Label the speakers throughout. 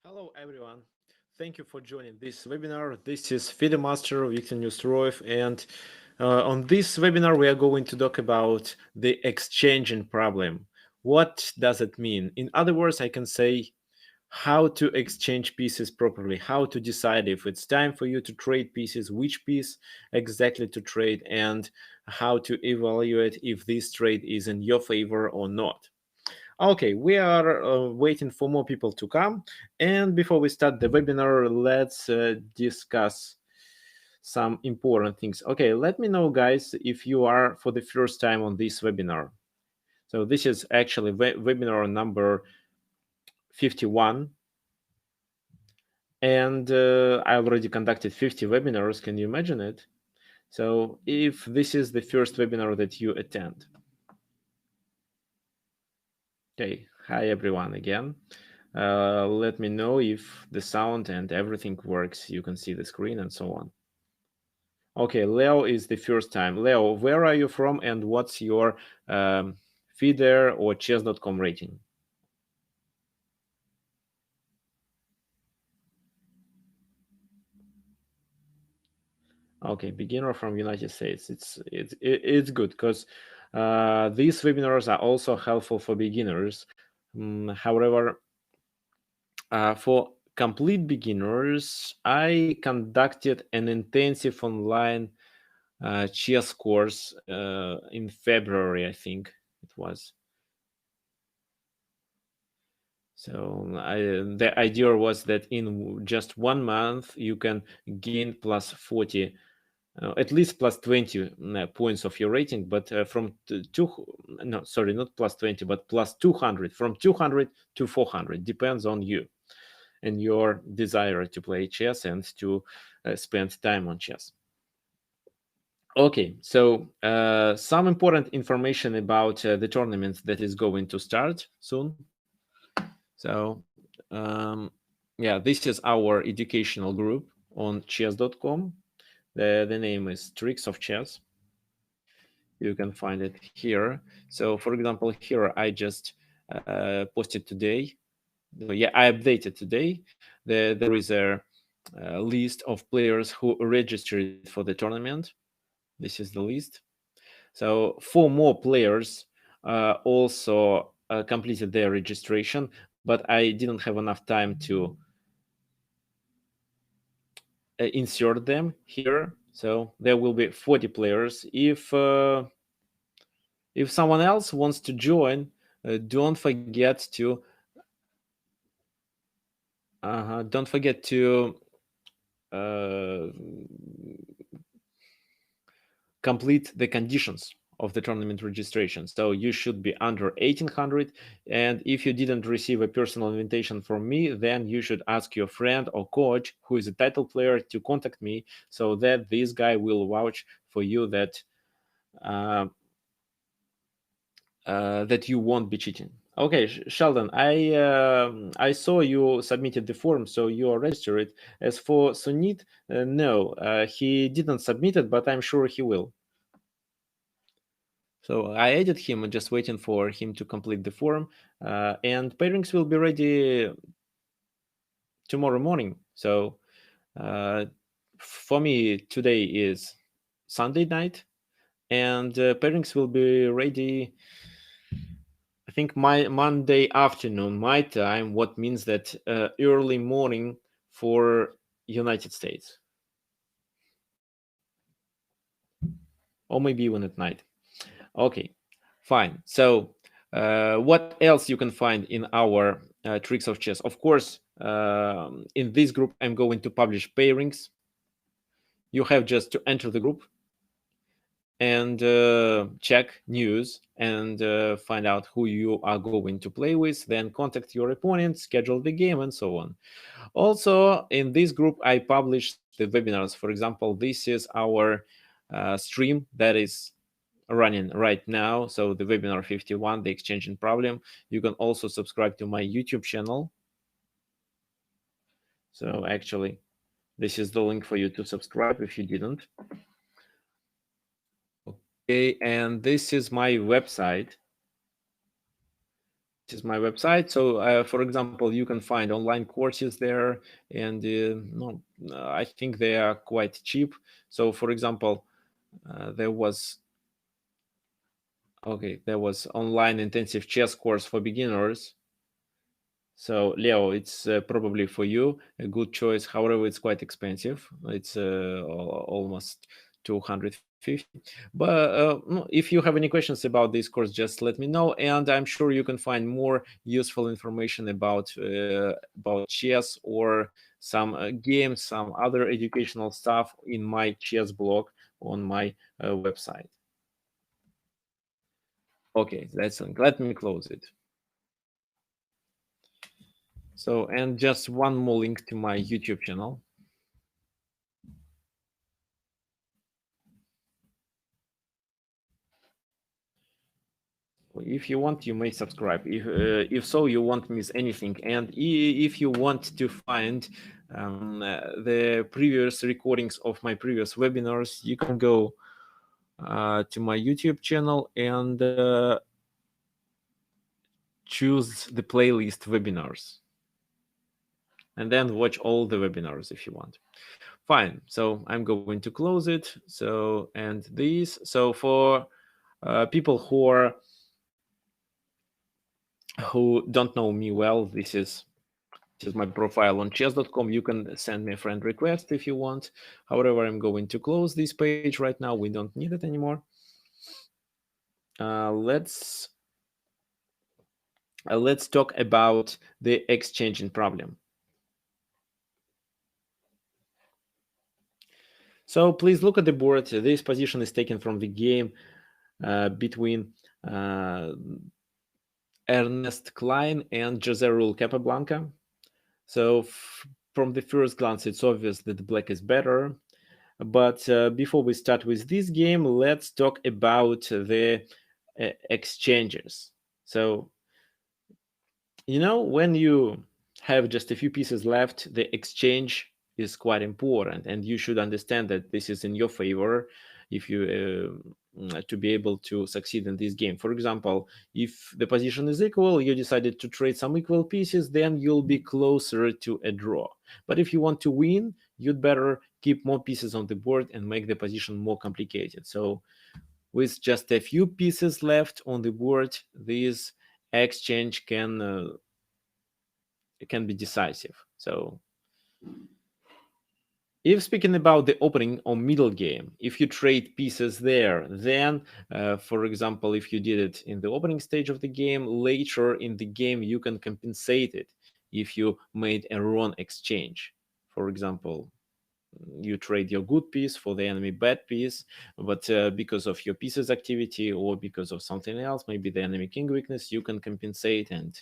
Speaker 1: Hello, everyone. Thank you for joining this webinar. This is FIDE Master Viktor Neustroev, and on this webinar, we are going to talk about the exchanging problem. What does it mean? In other words, I can say how to exchange pieces properly, how to decide if it's time for you to trade pieces, which piece exactly to trade, and how to evaluate if this trade is in your favor or not. Okay, we are waiting for more people to come. And before we start the webinar, let's discuss some important things. Okay, let me know, guys, if you are for the first time on this webinar. So this is actually webinar number 51. And I already conducted 50 webinars. Can you imagine it? So if this is the first webinar that you attend. Okay, hi everyone again. Let me know if the sound and everything works. You can see the screen and so on. Okay, Leo is the first time. Leo, where are you from and what's your FIDE or chess.com rating? Okay, beginner from United States. It's good because these webinars are also helpful for beginners. However, for complete beginners, I conducted an intensive online chess course in February, I think it was. So the idea was that in just 1 month you can gain plus 40, at least plus 20 points of your rating, but from no, sorry, not plus 20, but plus 200, from 200 to 400, depends on you and your desire to play chess and to spend time on chess. Okay, so some important information about the tournament that is going to start soon. So yeah, this is our educational group on chess.com. The name is Tricks of Chess. You can find it here. So for example, here I just posted today. Yeah, I updated today. There is a list of players who registered for the tournament. This is the list. So 4 more players also completed their registration, but I didn't have enough time to insert them here. So there will be 40 players. If someone else wants to join, don't forget to uh, complete the conditions of the tournament registration. So you should be under 1800, and if you didn't receive a personal invitation from me, then you should ask your friend or coach who is a title player to contact me, so that this guy will vouch for you that that you won't be cheating. Okay, Sheldon, I saw you submitted the form, so you are registered. As for Sunit, no, he didn't submit it, but I'm sure he will. So I added him, just waiting for him to complete the form, and pairings will be ready tomorrow morning. So for me, today is Sunday night, and pairings will be ready, I think, my Monday afternoon, my time, what means that early morning for United States, or maybe even at night. Okay, fine. So what else you can find in our tricks of chess? Of course, in this group, I'm going to publish pairings. You have just to enter the group and check news and find out who you are going to play with, then contact your opponent, schedule the game, and so on. Also, in this group, I publish the webinars. For example, this is our stream that is running right now. So the webinar 51, the exchanging problem. You can also subscribe to my YouTube channel. So actually, this is the link for you to subscribe if you didn't. Okay, and this is my website. this is my website. So, for example, you can find online courses there, and no, I think they are quite cheap. So, for example, there was there was online intensive chess course for beginners. So, Leo, it's probably for you a good choice. However, it's quite expensive. It's almost 250. But no, if you have any questions about this course, just let me know, and I'm sure you can find more useful information about chess or some games, some other educational stuff in my chess blog on my website. Okay, that's let me close it. So, and just one more link to my YouTube channel. If you want, you may subscribe. If so, you won't miss anything. And if you want to find the previous recordings of my previous webinars, you can go to my YouTube channel and choose the playlist webinars, and then watch all the webinars if you want. Fine. So I'm going to close it. So, and these. So for people who don't know me well, this is my profile on chess.com. You can send me a friend request if you want. However, I'm going to close this page right now. We don't need it anymore. Let's talk about the exchanging problem. So please look at the board. This position is taken from the game between Ernest Klein and Jose Rul Capablanca. So from the first glance, it's obvious that black is better. But before we start with this game, let's talk about the exchanges. So, when you have just a few pieces left, the exchange is quite important, and you should understand that this is in your favor if you to be able to succeed in this game. For example, if the position is equal, you decided to trade some equal pieces, then you'll be closer to a draw. But if you want to win, you'd better keep more pieces on the board and make the position more complicated. So with just a few pieces left on the board, this exchange can be decisive. So if speaking about the opening or middle game, if you trade pieces there, then, for example, if you did it in the opening stage of the game, later in the game you can compensate it if you made a wrong exchange. For example, you trade your good piece for the enemy bad piece, but because of your piece's activity or because of something else, maybe the enemy king weakness, you can compensate and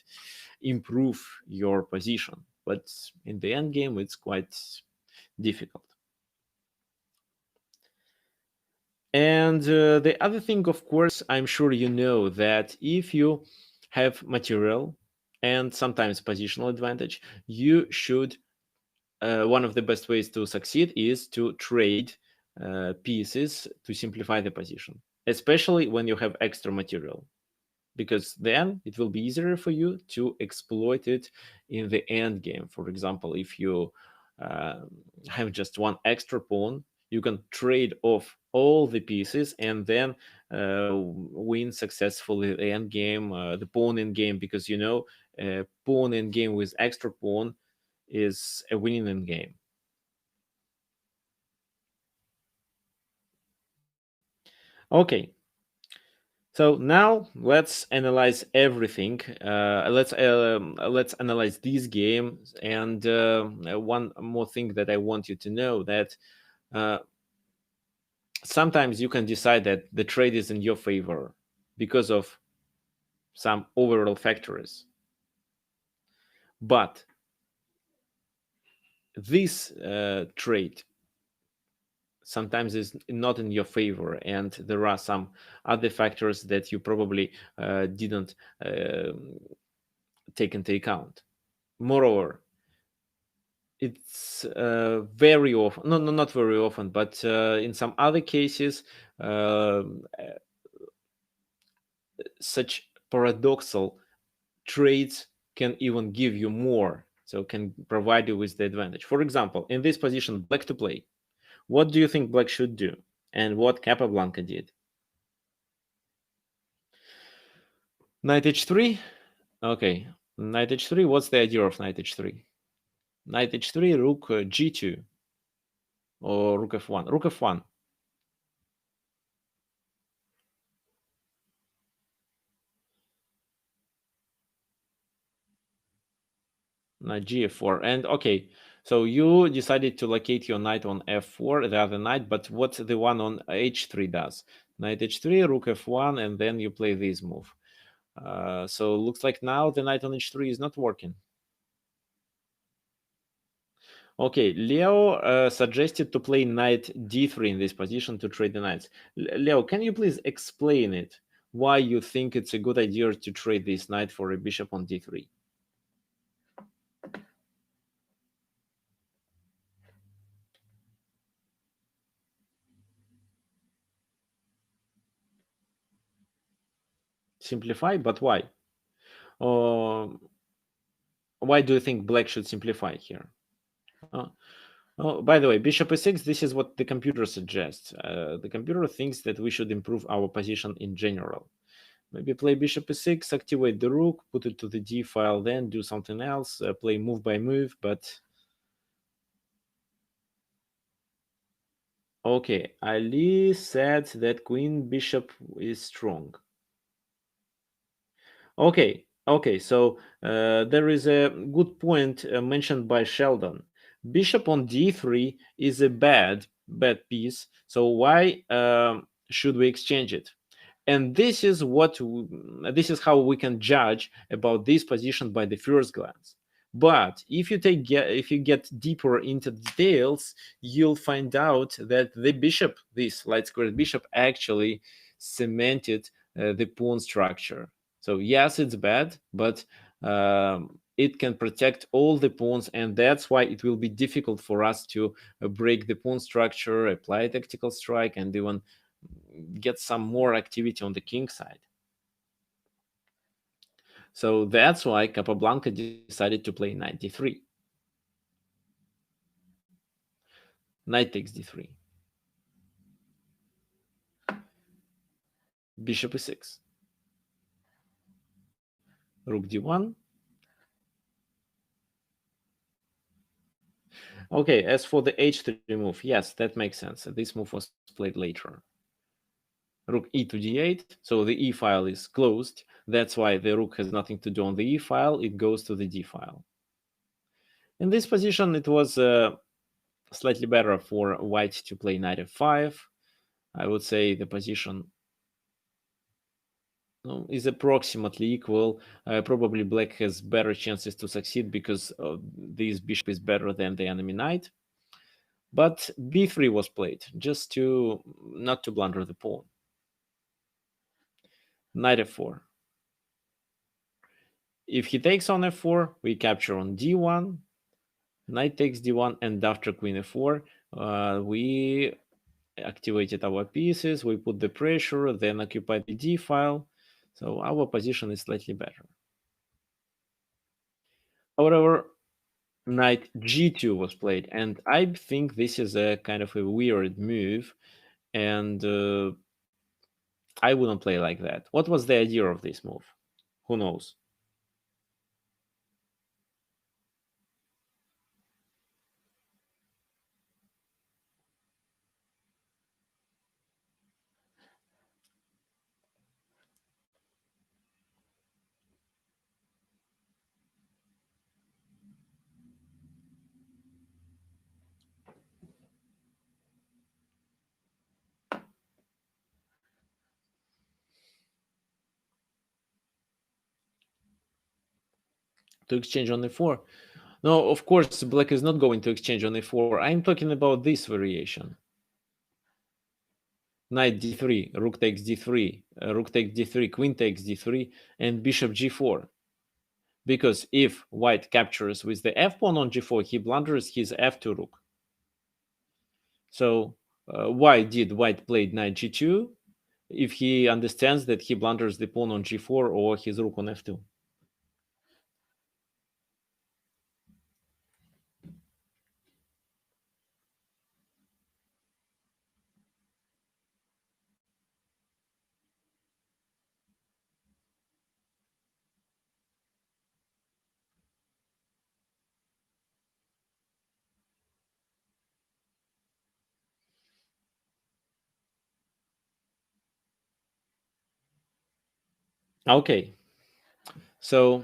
Speaker 1: improve your position. But in the end game, it's quite difficult. And the other thing, of course, I'm sure you know that if you have material and sometimes positional advantage, you should one of the best ways to succeed is to trade pieces to simplify the position, especially when you have extra material, because then it will be easier for you to exploit it in the end game. For example, if you uh, have just one extra pawn, you can trade off all the pieces and then win successfully the end game, the pawn in game, because pawn in game with extra pawn is a winning in game. Okay, so now let's analyze everything. Let's analyze this game. And one more thing that I want you to know, that uh, sometimes you can decide that the trade is in your favor because of some overall factors, but this trade sometimes is not in your favor, and there are some other factors that you probably didn't take into account. Moreover, it's very often, no, not very often, but in some other cases, such paradoxical trades can even give you more, so can provide you with the advantage. For example, in this position, black to play, what do you think black should do? And what Capablanca did? Knight h3? Okay. Knight h3, what's the idea of knight h3? Knight h3, rook g2, or rook f1. Rook f1. Knight gf4. And okay, so you decided to locate your knight on f4, the other knight, but what the one on h3 does? Knight h3, rook f1, and then you play this move. So looks like now the knight on h3 is not working. Okay, Leo suggested to play knight d3 in this position to trade the knights. Leo, can you please explain it? Why you think it's a good idea to trade this knight for a bishop on d3? Simplify, but why? Um, why do you think black should simplify here? Oh, by the way, bishop e6, this is what the computer suggests. The computer thinks that we should improve our position in general. Maybe play bishop e6, activate the rook, put it to the d file, then do something else, play move by move, but... Okay, Ali said that queen bishop is strong. Okay, so there is a good point mentioned by Sheldon. Bishop on d3 is a bad piece, so why should we exchange it? And this is how we can judge about this position by the first glance. But if you get deeper into details, you'll find out that the bishop, this light squared bishop, actually cemented the pawn structure. So yes, it's bad, but it can protect all the pawns, and that's why it will be difficult for us to break the pawn structure, apply a tactical strike, and even get some more activity on the king side. So that's why Capablanca decided to play knight d3. Knight takes d3. Bishop e6. Rook d1. Okay, as for the h3 move, yes, that makes sense. This move was played later. Rook e to d8, so the e file is closed. That's why the rook has nothing to do on the e file. It goes to the d file. In this position, it was slightly better for white to play knight f5. I would say the position is approximately equal. Probably black has better chances to succeed because this bishop is better than the enemy knight. But b3 was played just to not to blunder the pawn. Knight f4. If he takes on f4, we capture on d1. Knight takes d1, and after queen f4, we activated our pieces. We put the pressure, then occupy the d file. So our position is slightly better. However, knight g2 was played, and I think this is a kind of a weird move, and I wouldn't play like that. What was the idea of this move? Who knows? To exchange on e4? No, of course, black is not going to exchange on e4. I'm talking about this variation. Knight d3, rook takes d3, rook takes d3, queen takes d3, and bishop g4. Because if white captures with the f pawn on g4, he blunders his f2 rook. So why did white play knight g2 if he understands that he blunders the pawn on g4 or his rook on f2? Okay, so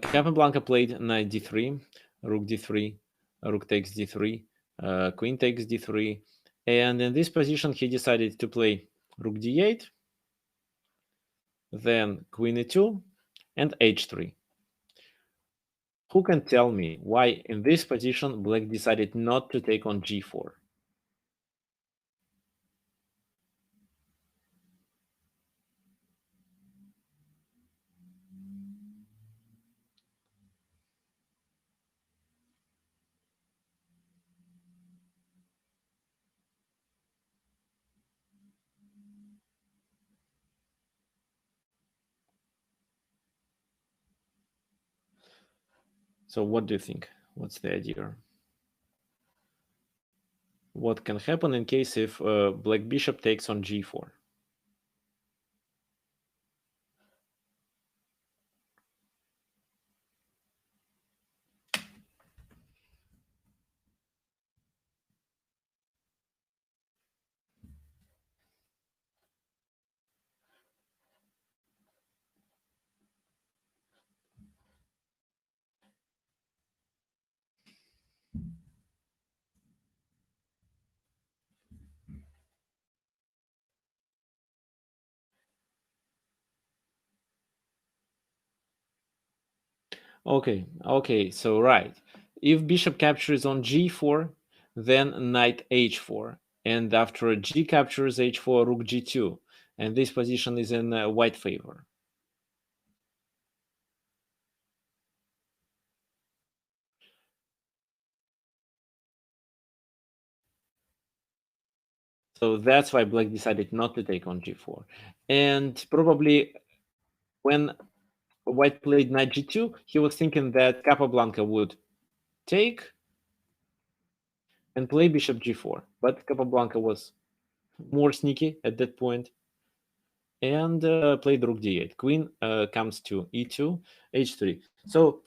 Speaker 1: Capablanca played knight d3, rook d3, rook takes d3, queen takes d3, and in this position he decided to play rook d8, then queen e2, and h3. Who can tell me why in this position black decided not to take on g4? So what do you think? What's the idea? What can happen in case if black bishop takes on g4? Okay, so right. If bishop captures on g4, then knight h4, and after g captures h4, rook g2, and this position is in white favor. So that's why black decided not to take on g4. And probably when white played knight g2, he was thinking that Capablanca would take and play bishop g4. But Capablanca was more sneaky at that point and played rook d8. Queen comes to e2, h3. So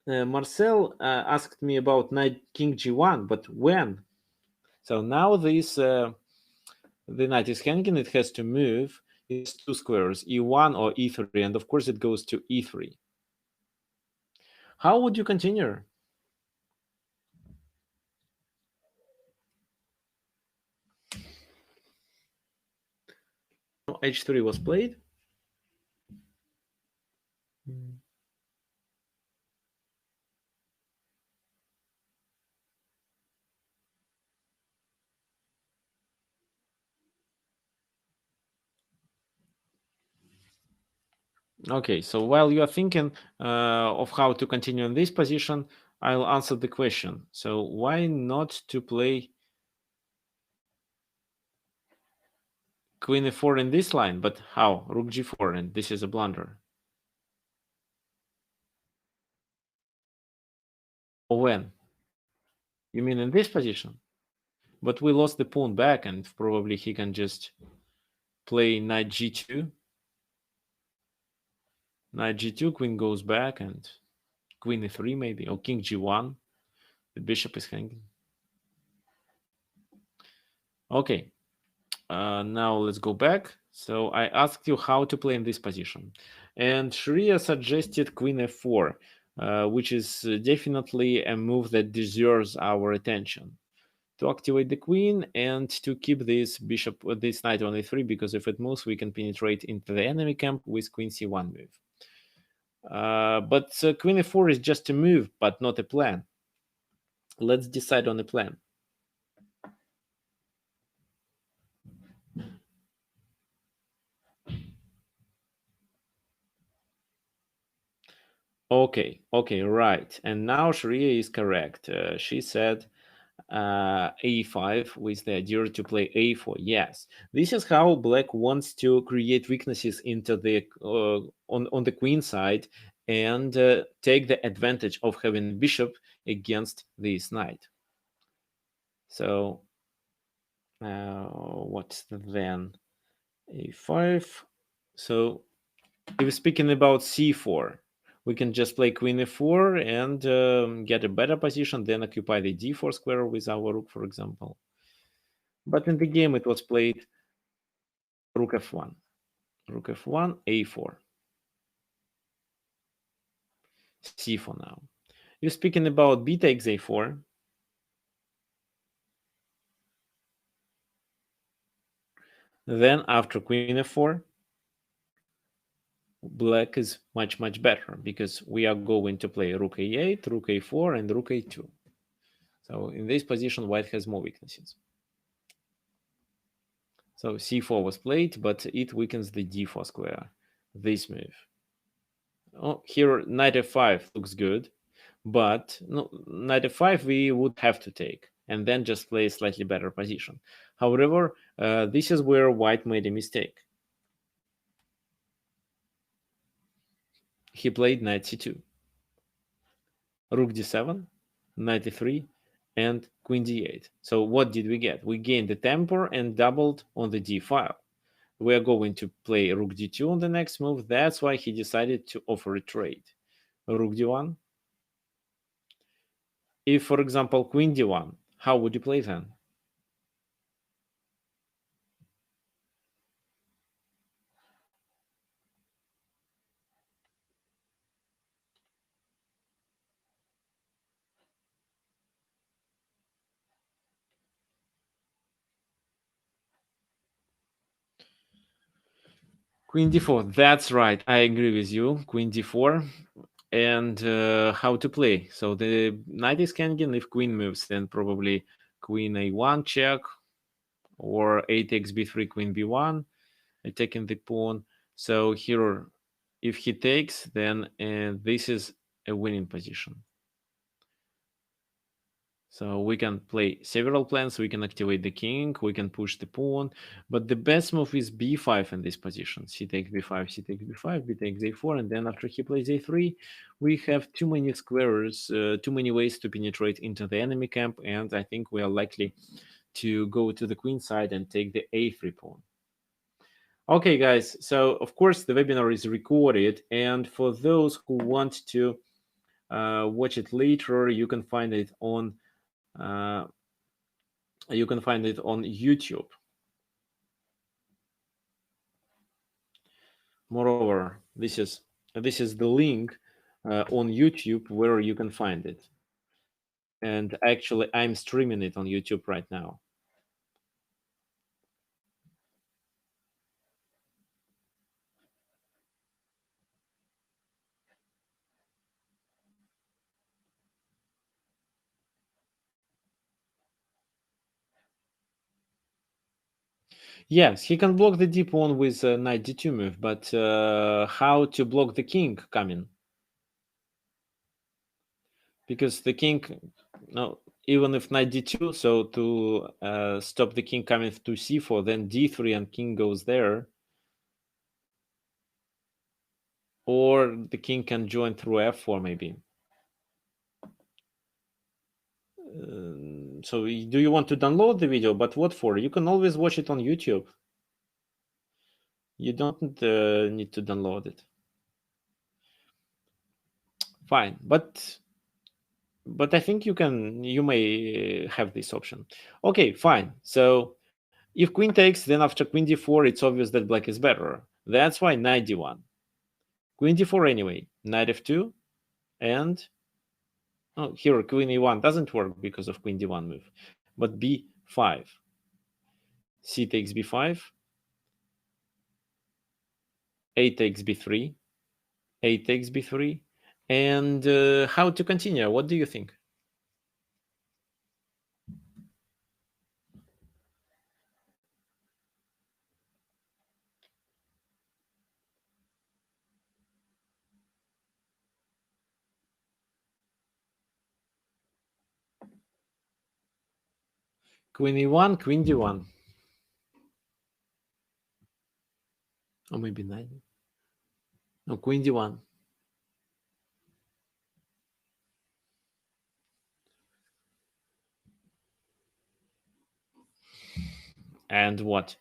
Speaker 1: Marcel asked me about knight king g1, but when? So now this the knight is hanging. It has to move. It's two squares, e1 or e3, and of course it goes to e3. How would you continue? H3 was played. Okay, so while you are thinking of how to continue in this position, I'll answer the question. So why not to play queen e4 in this line? But how? Rook g4, and this is a blunder. Or when? You mean in this position? But we lost the pawn back, and probably he can just play knight g2. Knight g2, queen goes back, and queen e3 maybe, or king g1. The bishop is hanging. Okay, now let's go back. So I asked you how to play in this position. And Sharia suggested queen f4, which is definitely a move that deserves our attention. To activate the queen and to keep this bishop, this knight on a3, because if it moves, we can penetrate into the enemy camp with queen c1 move. But queen e4 is just a move, but not a plan. Let's decide on a plan. Okay, right. And now Sharia is correct. She said a5 with the idea to play a4. Yes, this is how black wants to create weaknesses into the on the queen side and take the advantage of having a bishop against this knight. So what's then a5? So if we're speaking about c4, we can just play queen e4 and get a better position, then occupy the d4 square with our rook, for example. But in the game, it was played rook f1, a4. c4 now. You're speaking about b takes a4. Then after queen f4, black is much better because we are going to play rook a8, rook a4, and rook a2. So in this position, white has more weaknesses. So c4 was played, but it weakens the d4 square. This move. Oh, here knight f5 looks good, but no, knight f5 we would have to take and then just play a slightly better position. However, this is where white made a mistake. He played knight c2, rook d7, knight e3, and queen d8. So what did we get? We gained the tempo and doubled on the d file. We are going to play rook d2 on the next move. That's why he decided to offer a trade. Rook d1. If, for example, queen d1, how would you play then? Queen d4. That's right. I agree with you. Queen d4. And how to play. So the knight is hanging. If queen moves, then probably queen a1 check, or a takes b3, queen b1, attacking the pawn. So here, if he takes, then this is a winning position. So we can play several plans. We can activate the king. We can push the pawn. But the best move is b5 in this position. C takes b5, c takes b5, b takes a4. And then after he plays a3, we have too many squares, too many ways to penetrate into the enemy camp. And I think we are likely to go to the queen side and take the a3 pawn. Okay, guys. So, of course, the webinar is recorded. And for those who want to watch it later, you can find it on YouTube. Moreover, this is the link on YouTube where you can find it. And actually, I'm streaming it on YouTube right now. Yes, he can block the d pawn with knight d2 move, but how to block the king coming? Because the king, no, even if knight d2, so to stop the king coming to c4, then d3 and king goes there. Or the king can join through f4 maybe. So do you want to download the video? But what for? You can always watch it on YouTube. You don't need to download it. Fine, but I think you may have this option. Okay, fine. So if queen takes, then after queen d4, it's obvious that black is better. That's why knight d1. Queen d4 anyway. Knight f2, and here queen e1 doesn't work because of queen d1 move. But b5. C takes b5. A takes b3. A takes b3. And how to continue? What do you think? Queen e1, queen d1. Or maybe knight. No, queen d1. And what?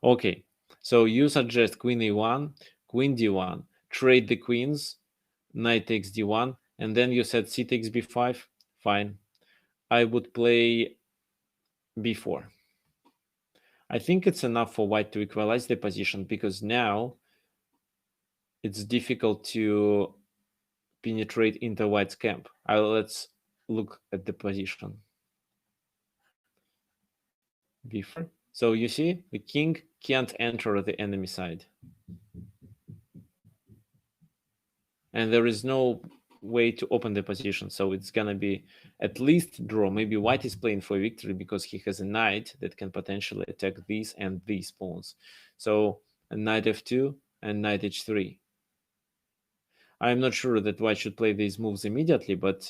Speaker 1: Okay, so you suggest queen e1, queen d1, trade the queens, knight takes d1, and then you said c takes b5. Fine. I would play b4. I think it's enough for white to equalize the position because now it's difficult to penetrate into white's camp. Let's look at the position. b4. So you see, the king can't enter the enemy side. And there is no way to open the position. So it's gonna be at least draw. Maybe white is playing for victory because he has a knight that can potentially attack these and these pawns. So a knight f2 and knight h3. I'm not sure that white should play these moves immediately, but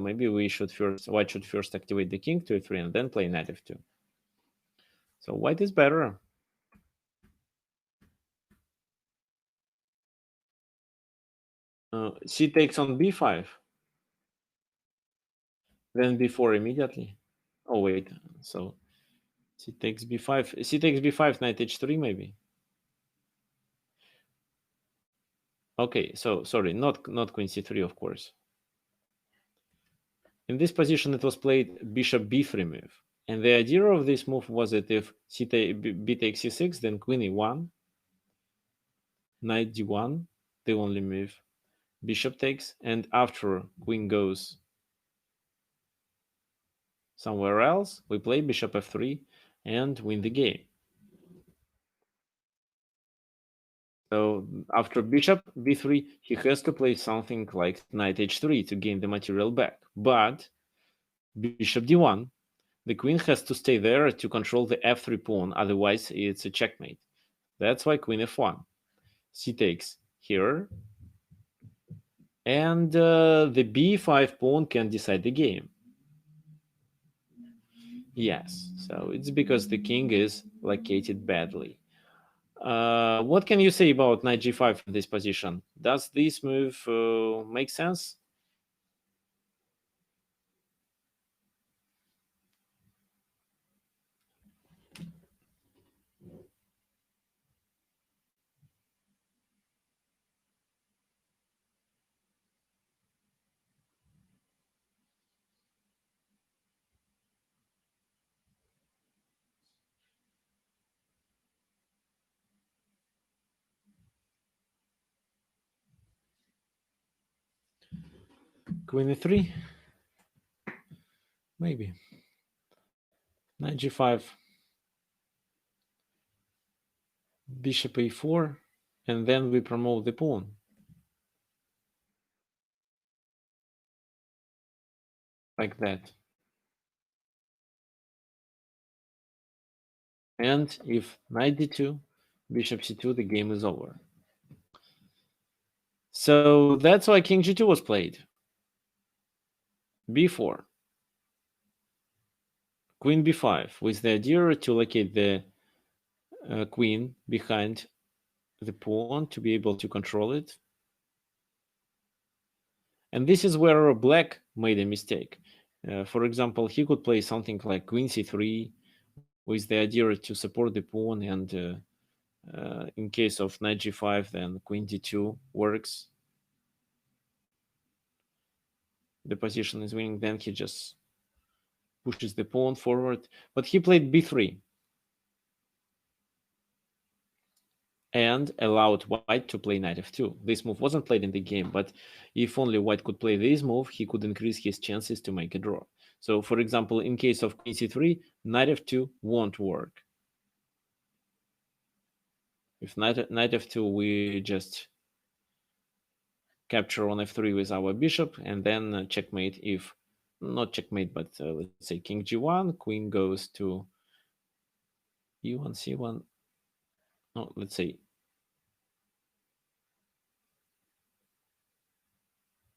Speaker 1: maybe white should first activate the king to e3 and then play knight f2. So white is better. C takes on b5. Then b4 immediately. Oh wait, so c takes b5. C takes b5, knight h3 maybe. Okay, so sorry, not queen c3, of course. In this position, it was played bishop b3 move. And the idea of this move was that if b takes c6, then queen e1, knight d1, the only move, bishop takes, and after queen goes somewhere else, we play bishop f3 and win the game. So after bishop b3, he has to play something like knight h3 to gain the material back. But bishop d1, the queen has to stay there to control the f3 pawn, otherwise it's a checkmate. That's why queen f1. C takes here, and the b5 pawn can decide the game. Yes, so it's because the king is located badly. What can you say about knight g5 in this position? Does this move make sense? Queen e3? Maybe. Knight g5, bishop a4, and then we promote the pawn. Like that. And if knight d2, bishop c2, the game is over. So that's why king g2 was played. b4. Queen b5, with the idea to locate the queen behind the pawn to be able to control it. And this is where black made a mistake. For example, he could play something like queen c3 with the idea to support the pawn, and in case of knight g5, then queen d2 works. The position is winning, then he just pushes the pawn forward. But he played b3 and allowed white to play knight f2. This move wasn't played in the game, but if only white could play this move, he could increase his chances to make a draw. So, for example, in case of queen c3, knight f2 won't work. If knight f2, we just capture on f3 with our bishop, and then checkmate if, not checkmate, but let's say king g1, queen goes to e1, c1, no, let's say,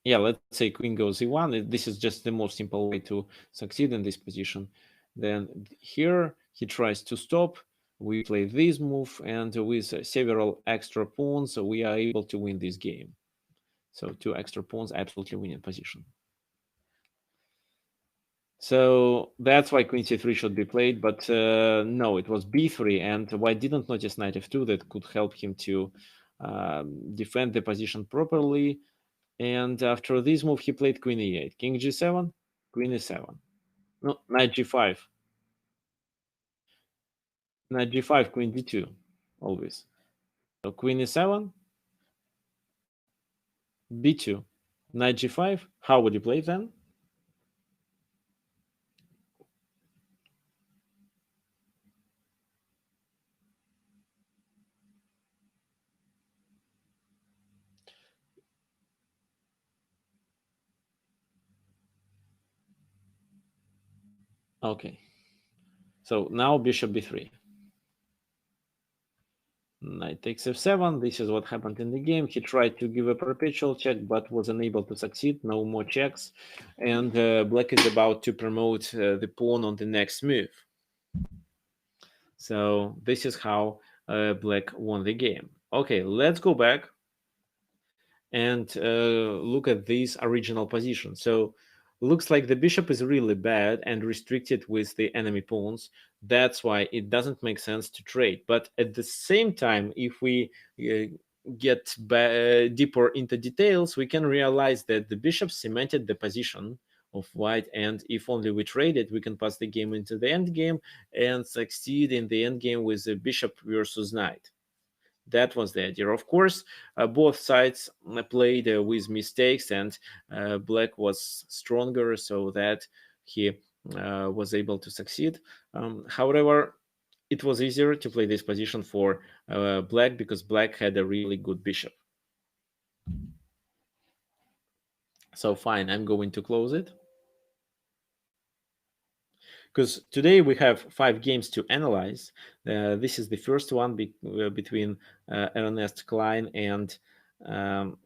Speaker 1: yeah, let's say queen goes e1. This is just the most simple way to succeed in this position. Then here he tries to stop. We play this move, and with several extra pawns, we are able to win this game. So 2 extra pawns, absolutely winning position. So that's why queen c3 should be played, but no, it was b3, and white didn't notice knight f2 that could help him to defend the position properly. And after this move, he played queen e8, king g7, queen e7. No, knight g5. Knight g5, queen d2, always. So queen e7, b2. Knight g5. How would you play then? Okay. So now bishop b3. Knight takes f7. This is what happened in the game. He tried to give a perpetual check, but was unable to succeed. No more checks. And black is about to promote the pawn on the next move. So this is how black won the game. Okay, let's go back and look at this original position. So looks like the bishop is really bad and restricted with the enemy pawns. That's why it doesn't make sense to trade. But at the same time, if we get deeper into details, we can realize that the bishop cemented the position of white, and if only we trade it, we can pass the game into the endgame and succeed in the endgame with the bishop versus knight. That was the idea. Of course, both sides played with mistakes, and black was stronger, so that he was able to succeed. However, it was easier to play this position for black because black had a really good bishop. So fine, I'm going to close it. Because today we have 5 games to analyze. This is the first one between Ernest Klein and um,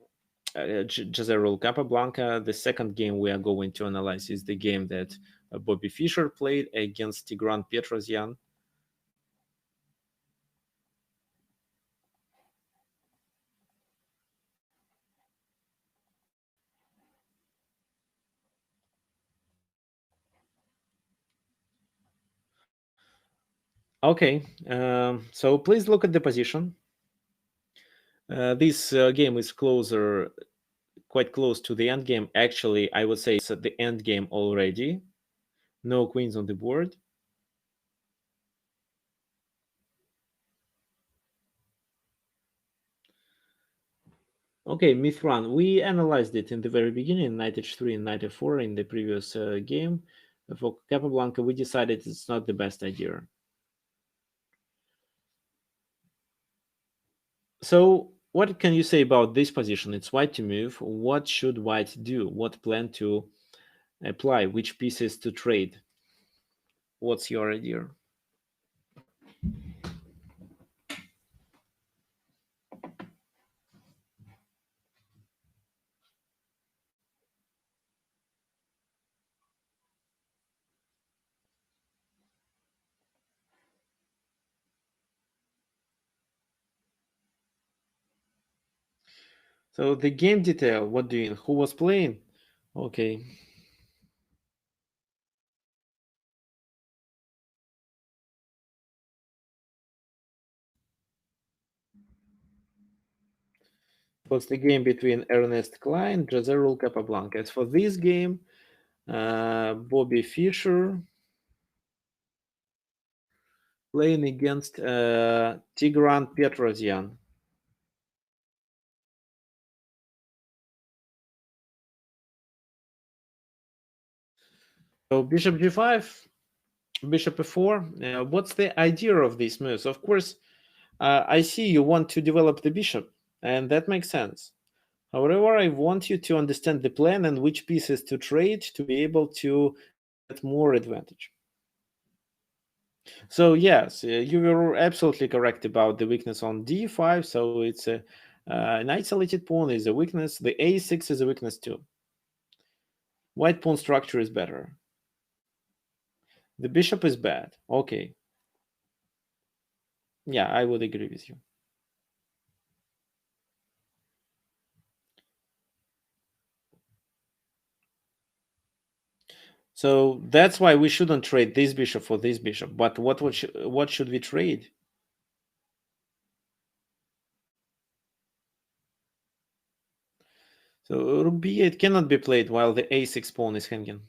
Speaker 1: Jezero Capablanca. The second game we are going to analyze is the game that Bobby Fischer played against Tigran Petrosyan. Okay, so please look at the position. This game is quite close to the end game. Actually, I would say it's at the end game already. No queens on the board. Okay, Mithran, we analyzed it in the very beginning, knight h3 and knight f4 in the previous game. For Capablanca, we decided it's not the best idea. So, what can you say about this position? It's white to move. What should white do? What plan to apply? Which pieces to trade? What's your idea? So, the game detail, what do you, who was playing? Okay. Was the game between Ernest Klein and Jezero Capablanca. As for this game, Bobby Fischer playing against Tigran Petrosyan. So bishop g5, bishop f4. What's the idea of these moves? Of course, I see you want to develop the bishop, and that makes sense. However, I want you to understand the plan and which pieces to trade to be able to get more advantage. So yes, you were absolutely correct about the weakness on d5. So it's an isolated pawn is a weakness. The a6 is a weakness too. White pawn structure is better. The bishop is bad. Okay. Yeah, I would agree with you. So that's why we shouldn't trade this bishop for this bishop. But what should we trade? So rook b8 cannot be played while the a6 pawn is hanging.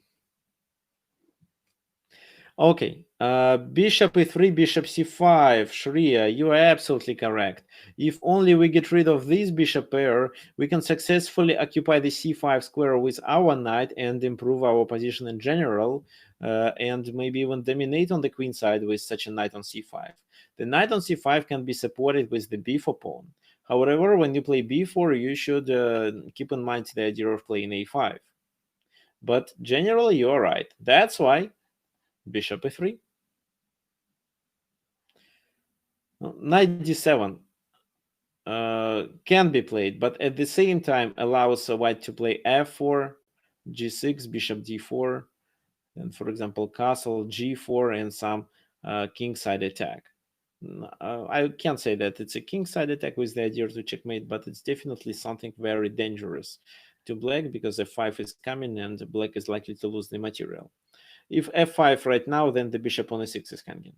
Speaker 1: Okay, bishop e3, bishop c5, Shreya, you are absolutely correct. If only we get rid of this bishop pair, we can successfully occupy the c5 square with our knight and improve our position in general, and maybe even dominate on the queen side with such a knight on c5. The knight on c5 can be supported with the b4 pawn. However, when you play b4, you should keep in mind the idea of playing a5. But generally, you're right. That's why bishop e3. Knight d7 can be played, but at the same time allows white to play f4, g6, bishop d4, and for example castle g4 and some kingside attack. I can't say that it's a kingside attack with the idea to checkmate, but it's definitely something very dangerous to black because f5 is coming and black is likely to lose the material. If f5 right now, then the bishop on e6 is hanging.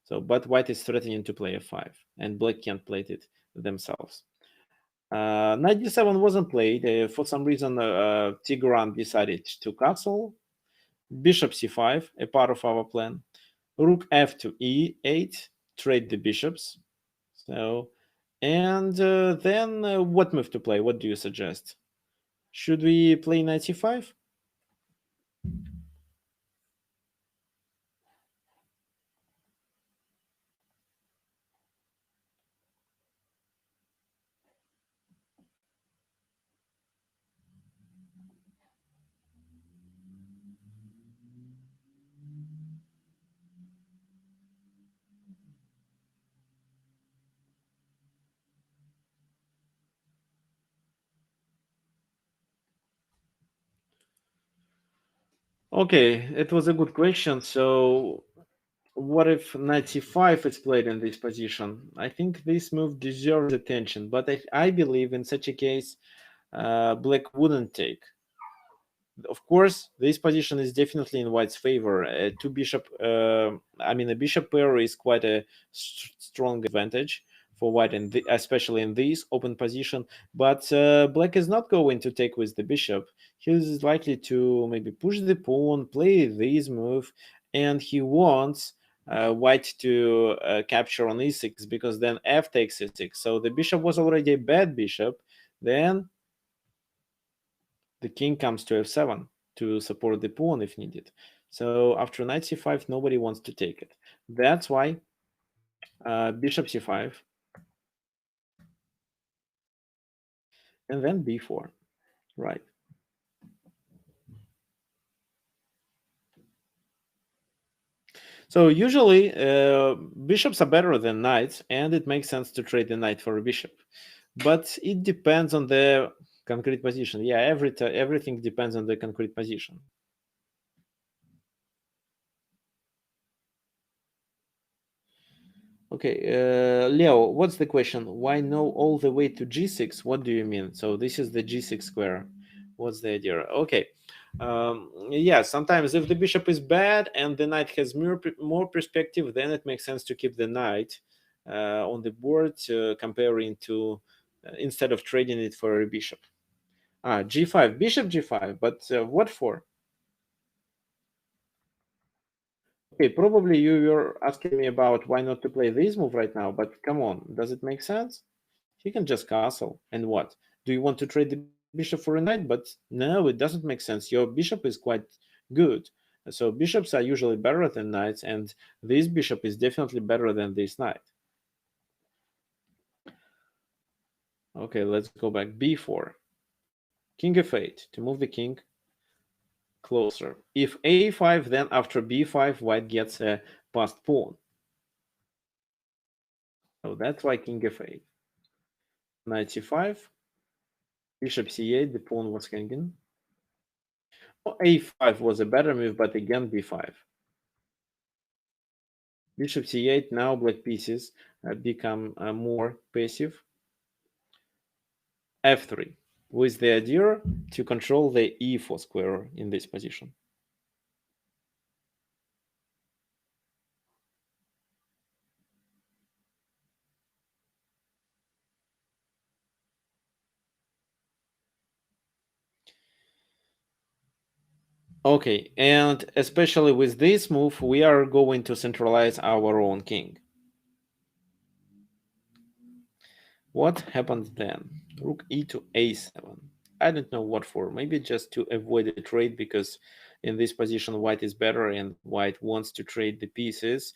Speaker 1: So, but white is threatening to play f5, and black can't play it themselves. Knight d7 wasn't played. For some reason, Tigran decided to castle. Bishop c5, a part of our plan. Rook f to e8, trade the bishops. So, and then what move to play? What do you suggest? Should we play knight c5? Okay, it was a good question. So, what if knight c5 is played in this position? I think this move deserves attention, but I believe in such a case, black wouldn't take. Of course, this position is definitely in white's favor. Two bishop, I mean, a bishop pair is quite a strong advantage for white, especially in this open position. But black is not going to take with the bishop. He's likely to maybe push the pawn, play this move, and he wants white to capture on e6 because then f takes e6. So the bishop was already a bad bishop. Then the king comes to f7 to support the pawn if needed. So after knight c5, nobody wants to take it. That's why bishop c5 and then b4, right? So usually bishops are better than knights, and it makes sense to trade the knight for a bishop. But it depends on the concrete position. Yeah, everything depends on the concrete position. Okay, Leo, what's the question? Why no all the way to g6? What do you mean? So this is the g6 square. What's the idea? Okay, yeah, sometimes if the bishop is bad and the knight has more perspective, then it makes sense to keep the knight on the board, comparing to instead of trading it for a bishop. G5, bishop g5, but what for? Okay, probably you were asking me about why not to play this move right now, but come on, does it make sense? He can just castle. And what? Do you want to trade the bishop for a knight? But no, it doesn't make sense. Your bishop is quite good. So bishops are usually better than knights, and this bishop is definitely better than this knight. Okay, let's go back. B4. King f8 to move the king closer. If a5, then after b5, white gets a passed pawn. So that's why king f8. Knight c5, bishop c8, the pawn was hanging. Oh, a5 was a better move, but again b5. Bishop c8, now black pieces become more passive. f3, with the idea to control the e4 square in this position. Okay, and especially with this move, we are going to centralize our own king. What happens then? Rook e to a7. I don't know what for. Maybe just to avoid a trade because in this position white is better and white wants to trade the pieces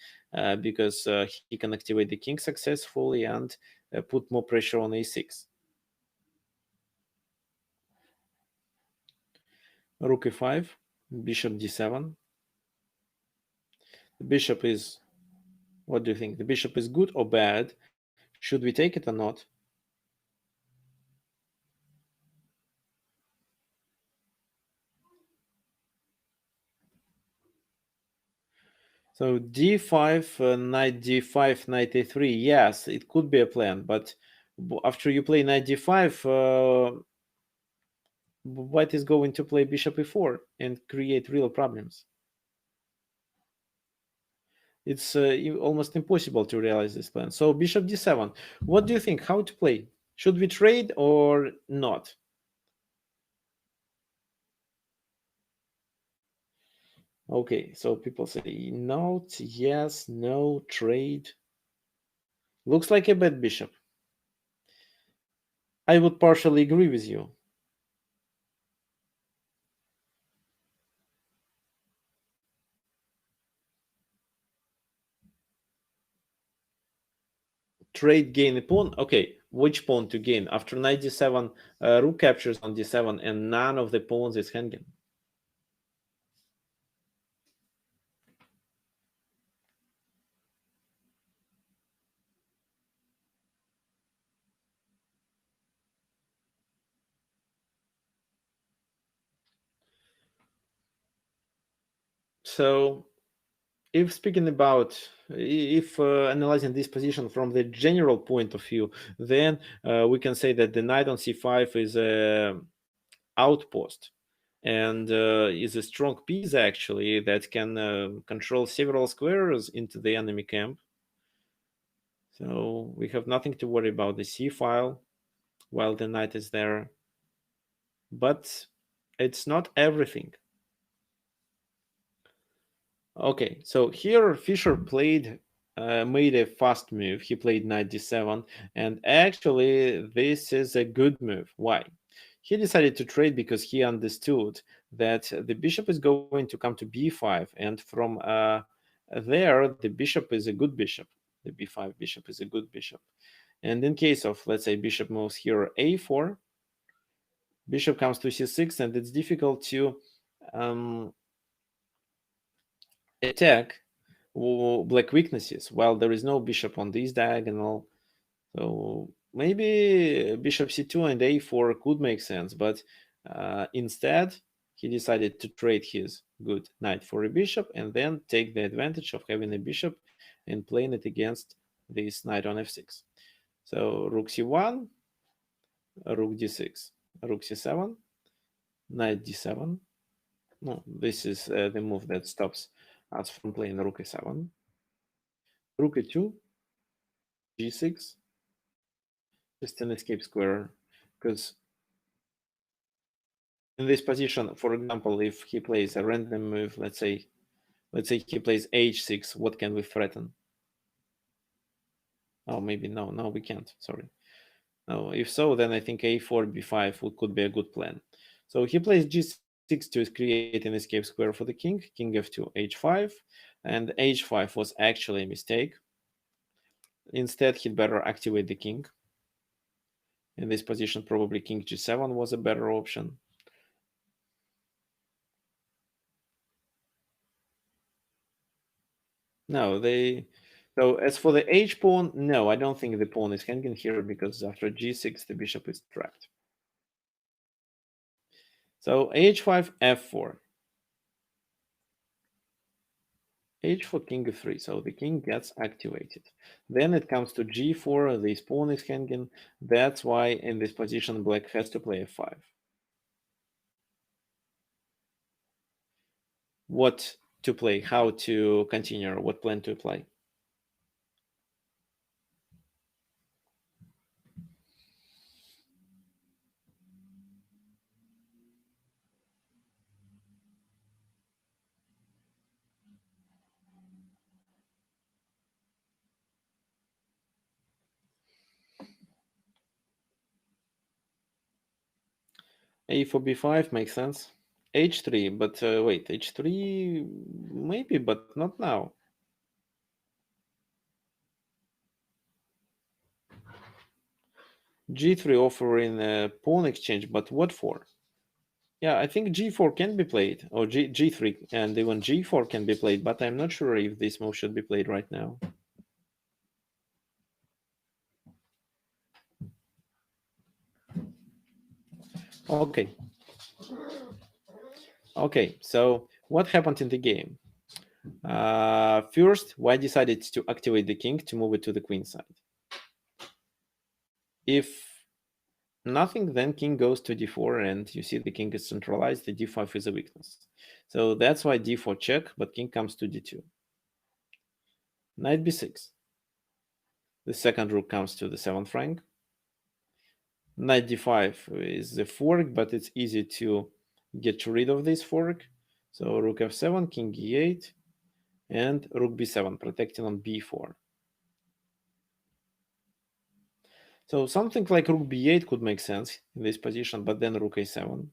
Speaker 1: because he can activate the king successfully and put more pressure on a6. Rook e5, bishop d7. The bishop is, what do you think? The bishop is good or bad? Should we take it or not? So d5, knight d5, knight a3. Yes, it could be a plan, but after you play knight d5, white is going to play bishop e4 and create real problems. It's almost impossible to realize this plan. So bishop d7. What do you think? How to play? Should we trade or not? Okay, so people say not, yes, no, trade. Looks like a bad bishop. I would partially agree with you. Trade gain a pawn. Okay, which pawn to gain? After knight d7, rook captures on d7, and none of the pawns is hanging. So if speaking about if analyzing this position from the general point of view, then we can say that the knight on c5 is a outpost and is a strong piece actually that can control several squares into the enemy camp. So we have nothing to worry about the c file while the knight is there, but it's not everything. Okay, so here Fischer made a fast move. He played knight d7, and actually this is a good move. Why? He decided to trade because he understood that the bishop is going to come to b5, and from there the bishop is a good bishop. The b5 bishop is a good bishop. And in case of, let's say, bishop moves here a4, bishop comes to c6, and it's difficult to um, attack black weaknesses while there is no bishop on this diagonal. So maybe bishop c2 and a4 could make sense, but instead he decided to trade his good knight for a bishop and then take the advantage of having a bishop and playing it against this knight on f6. So rook c1, rook d6, rook c7, knight d7. No, this is the move that stops us from playing rook a7. Rook a2, g6, just an escape square, because in this position, for example, if he plays a random move, let's say he plays h6, what can we threaten? Oh, maybe no, we can't. Sorry. No, if so, then I think a4, b5 could be a good plan. So he plays g6 to create an escape square for the king f2, h5, and h5 was actually a mistake. Instead, he'd better activate the king. In this position, probably king g7 was a better option. No, they. So as for the h pawn, no, I don't think the pawn is hanging here because after g6 the bishop is trapped. So h5, f4, h4, king f3. So the king gets activated. Then it comes to g4. This pawn is hanging. That's why in this position black has to play f5. What to play? How to continue? What plan to apply? A for b5 makes sense. H3, but wait, h3 maybe, but not now. G3 offering a pawn exchange, but what for? Yeah, I think G4 can be played, or G3 and even G4 can be played, but I'm not sure if this move should be played right now. Okay. Okay, so what happened in the game? First, White decided to activate the king to move it to the queen side. If nothing, then king goes to d4, and you see the king is centralized, the d5 is a weakness. So that's why d4 check, but king comes to d2. Knight b6. The second rook comes to the 7th rank. Knight d5 is the fork, but it's easy to get rid of this fork. So rook f7, king e8, and rook b7, protecting on b4. So something like rook b8 could make sense in this position, but then rook a7.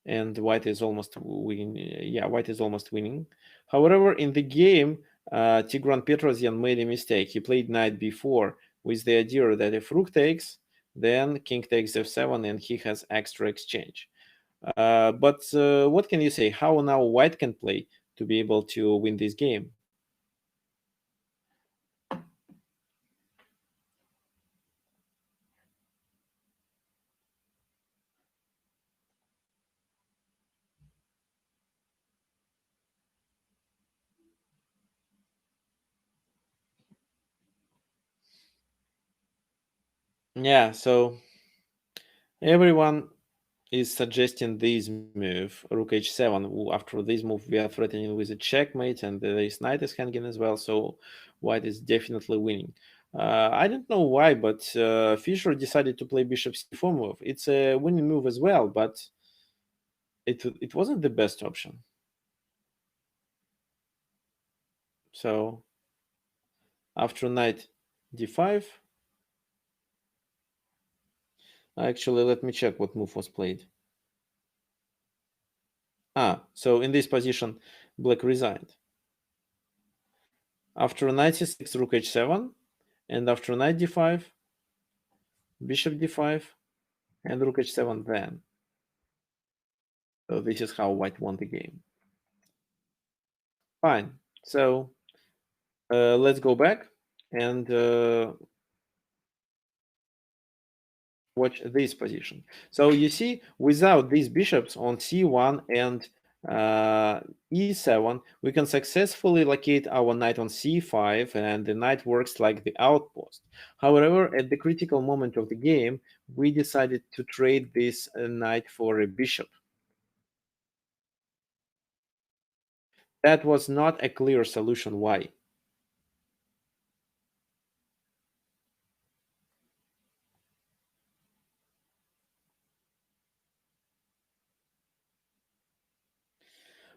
Speaker 1: And white is almost winning. Yeah, white is almost winning. However, in the game, Tigran Petrosyan made a mistake. He played knight b4 with the idea that if rook takes, then king takes f7 and he has extra exchange. But what can you say? How now white can play to be able to win this game? Yeah, so everyone is suggesting this move, rook h7. After this move, we are threatening with a checkmate, and this knight is hanging as well, so white is definitely winning. I don't know why, but Fischer decided to play bishop c4 move. It's a winning move as well, but it wasn't the best option. So after knight d5, actually, let me check what move was played. So in this position, black resigned. After knight c6, rook h7, and after knight d5, bishop d5, and rook h7 then. So this is how white won the game. Fine. So let's go back and watch this position. So you see, without these bishops on c1 and e7, we can successfully locate our knight on c5, and the knight works like the outpost. However, at the critical moment of the game, we decided to trade this knight for a bishop. That was not a clear solution. Why?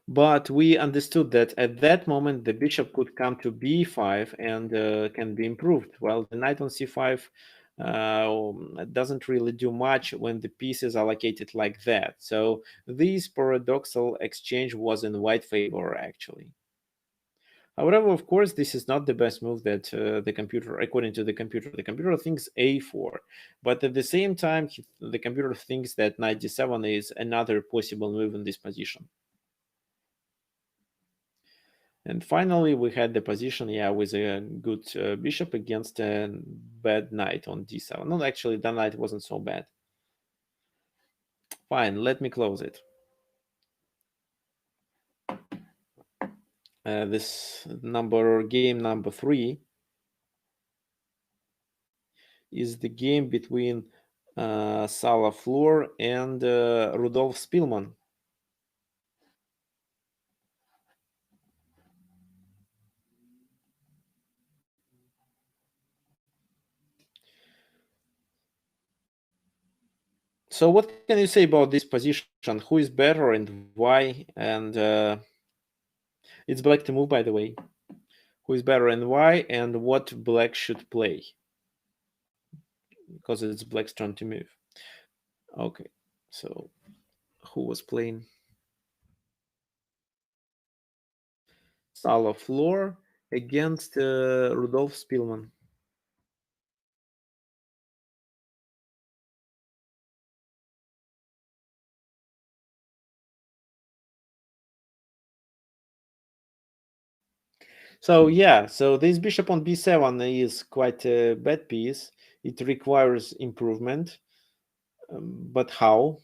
Speaker 1: But we understood that at that moment the bishop could come to b5 and can be improved, while the knight on c5 doesn't really do much when the pieces are located like that. So this paradoxical exchange was in white favor, actually. However, of course, this is not the best move that the computer, according to the computer thinks a4, but at the same time, the computer thinks that knight d7 is another possible move in this position. And finally, we had the position, with a good bishop against a bad knight on d7. No, actually, the knight wasn't so bad. Fine, let me close it. This game number 3 is the game between Sala Floor and Rudolf Spielmann. So what can you say about this position? Who is better and why? And it's black to move, by the way. Who is better and why? And what black should play? Because it's black's turn to move. Okay. So who was playing? Salo Floor against Rudolf Spielmann. So yeah, so this bishop on b7 is quite a bad piece. It requires improvement, but how?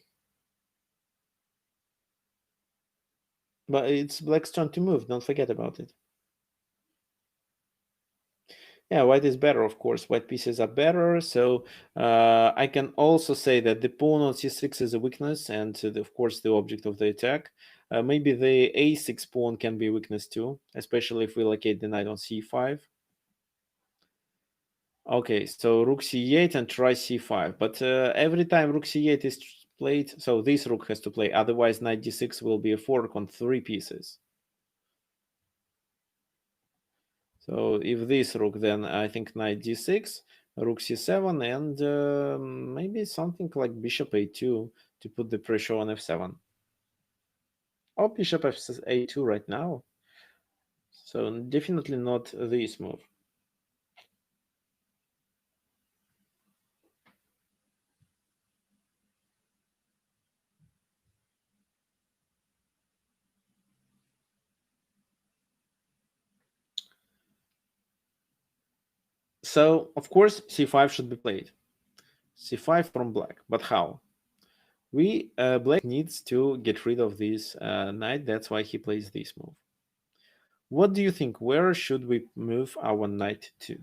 Speaker 1: But it's black's turn to move. Don't forget about it. Yeah, white is better, of course. White pieces are better. So I can also say that the pawn on c6 is a weakness, and of course the object of the attack. Maybe the a6 pawn can be a weakness too, especially if we locate the knight on c5. Okay, so rook c8 and try c5. But every time rook c8 is played, so this rook has to play. Otherwise, knight d6 will be a fork on 3 pieces. So if this rook, then I think knight d6, rook c7, and maybe something like bishop a2 to put the pressure on f7. Or bishop a2 right now. So definitely not this move. So of course c5 should be played. c5 from black, but how? Black needs to get rid of this knight. That's why he plays this move. What do you think? Where should we move our knight to?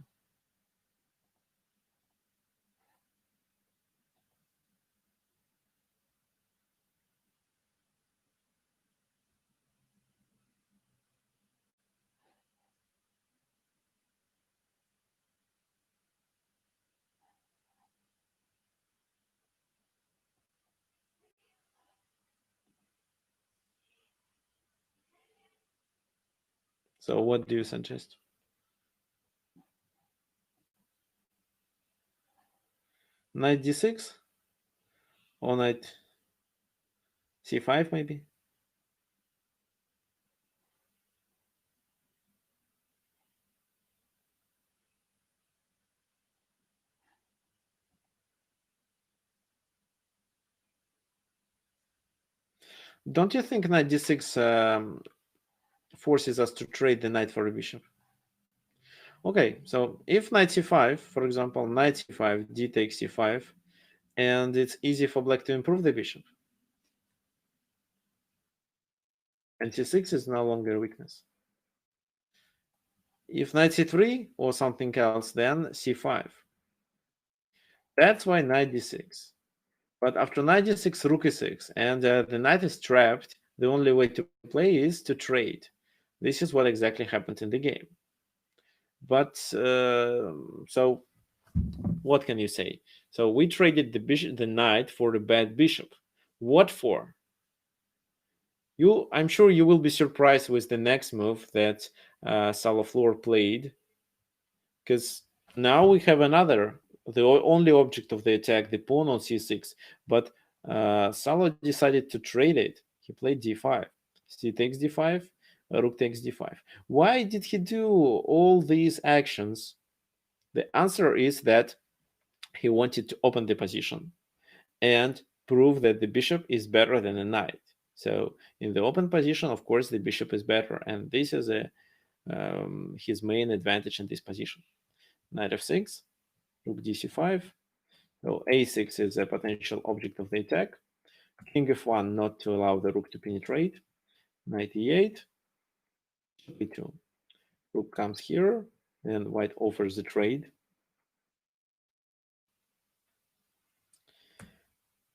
Speaker 1: So what do you suggest? Knight d6 or knight c5 maybe? Don't you think knight d6 forces us to trade the knight for a bishop? Okay, so if knight c5, for example, knight c5, d takes c5, and it's easy for black to improve the bishop, and c6 is no longer a weakness. If knight c3 or something else, then c5. That's why knight d6. But after knight d6, rook e6, and the knight is trapped, the only way to play is to trade. This is what exactly happened in the game. But so what can you say? So we traded the knight for the bad bishop. What for? I'm sure you will be surprised with the next move that Salaflor played, because now we have the only object of the attack, the pawn on c6, but Salah decided to trade it. He played d5. C takes d5, rook takes d5. Why did he do all these actions? The answer is that he wanted to open the position and prove that the bishop is better than a knight. So in the open position, of course, the bishop is better, and this is his main advantage in this position. Knight f6, rook dc5. So a6 is a potential object of the attack. King f1 not to allow the rook to penetrate. Knight e8, b2. Rook comes here, and white offers the trade.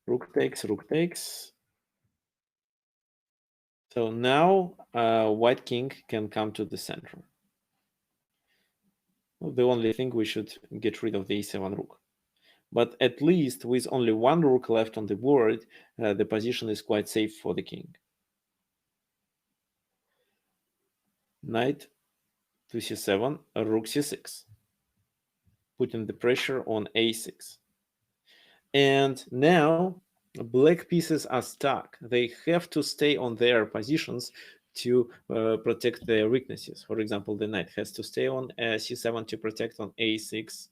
Speaker 1: Rook takes, rook takes. So now white king can come to the center. Well, the only thing we should get rid of the e7 rook. But at least with only one rook left on the board, the position is quite safe for the king. Knight to c7, rook c6, putting the pressure on a6. And now Black pieces are stuck. They have to stay on their positions to protect their weaknesses. For example, the knight has to stay on c7 to protect on a6.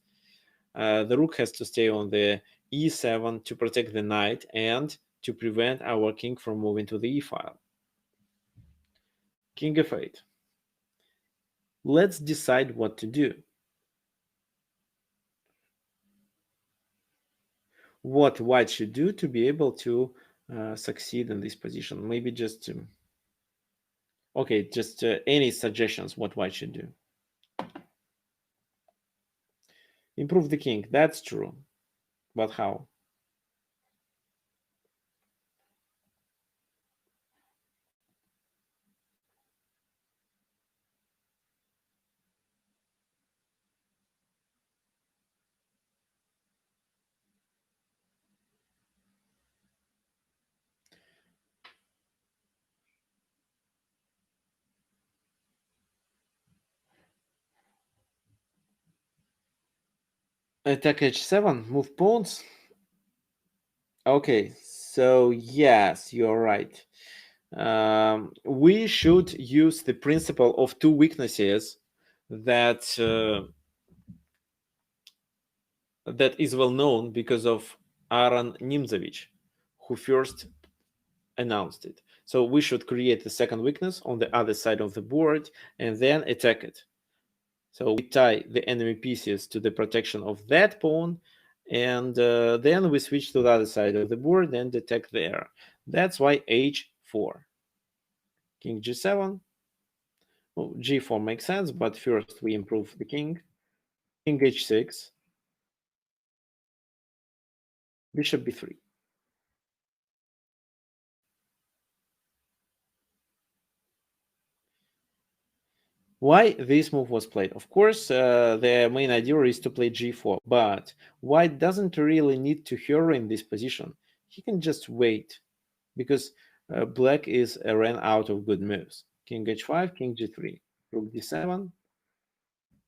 Speaker 1: The rook has to stay on the e7 to protect the knight and to prevent our king from moving to the e file. King f8. Let's decide what to do. What white should do to be able to succeed in this position. Maybe just okay, just any suggestions what white should do. Improve the king. That's true. But how? Attack h7, move pawns. Okay, so yes, you're right. We should use the principle of two weaknesses that that is well known because of Aaron Nimzovich, who first announced it. So we should create the second weakness on the other side of the board and then attack it. So we tie the enemy pieces to the protection of that pawn, and then we switch to the other side of the board and attack there. That's why h4. King g7. Well, g4 makes sense, but first we improve the king. King h6. Bishop b3. Why this move was played? Of course, the main idea is to play g4, but white doesn't really need to hurry in this position. He can just wait, because black is ran out of good moves. King h5, king g3, rook d7,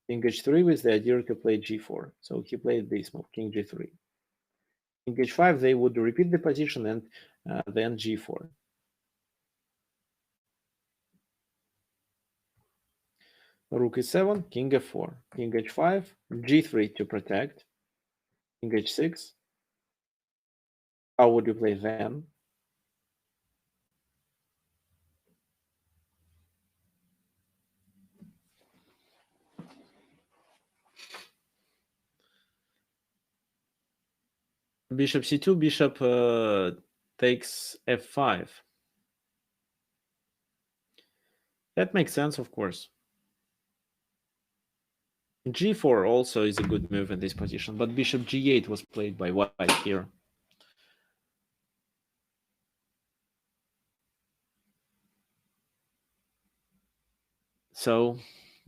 Speaker 1: king h3 with the idea to play g4. So he played this move, king g3. King h5, they would repeat the position and then g4. Rook e7, king f4, king h5, g3 to protect, king h6. How would you play then? Bishop c2, bishop takes f5. That makes sense, of course. g4 also is a good move in this position, but bishop g8 was played by white here. So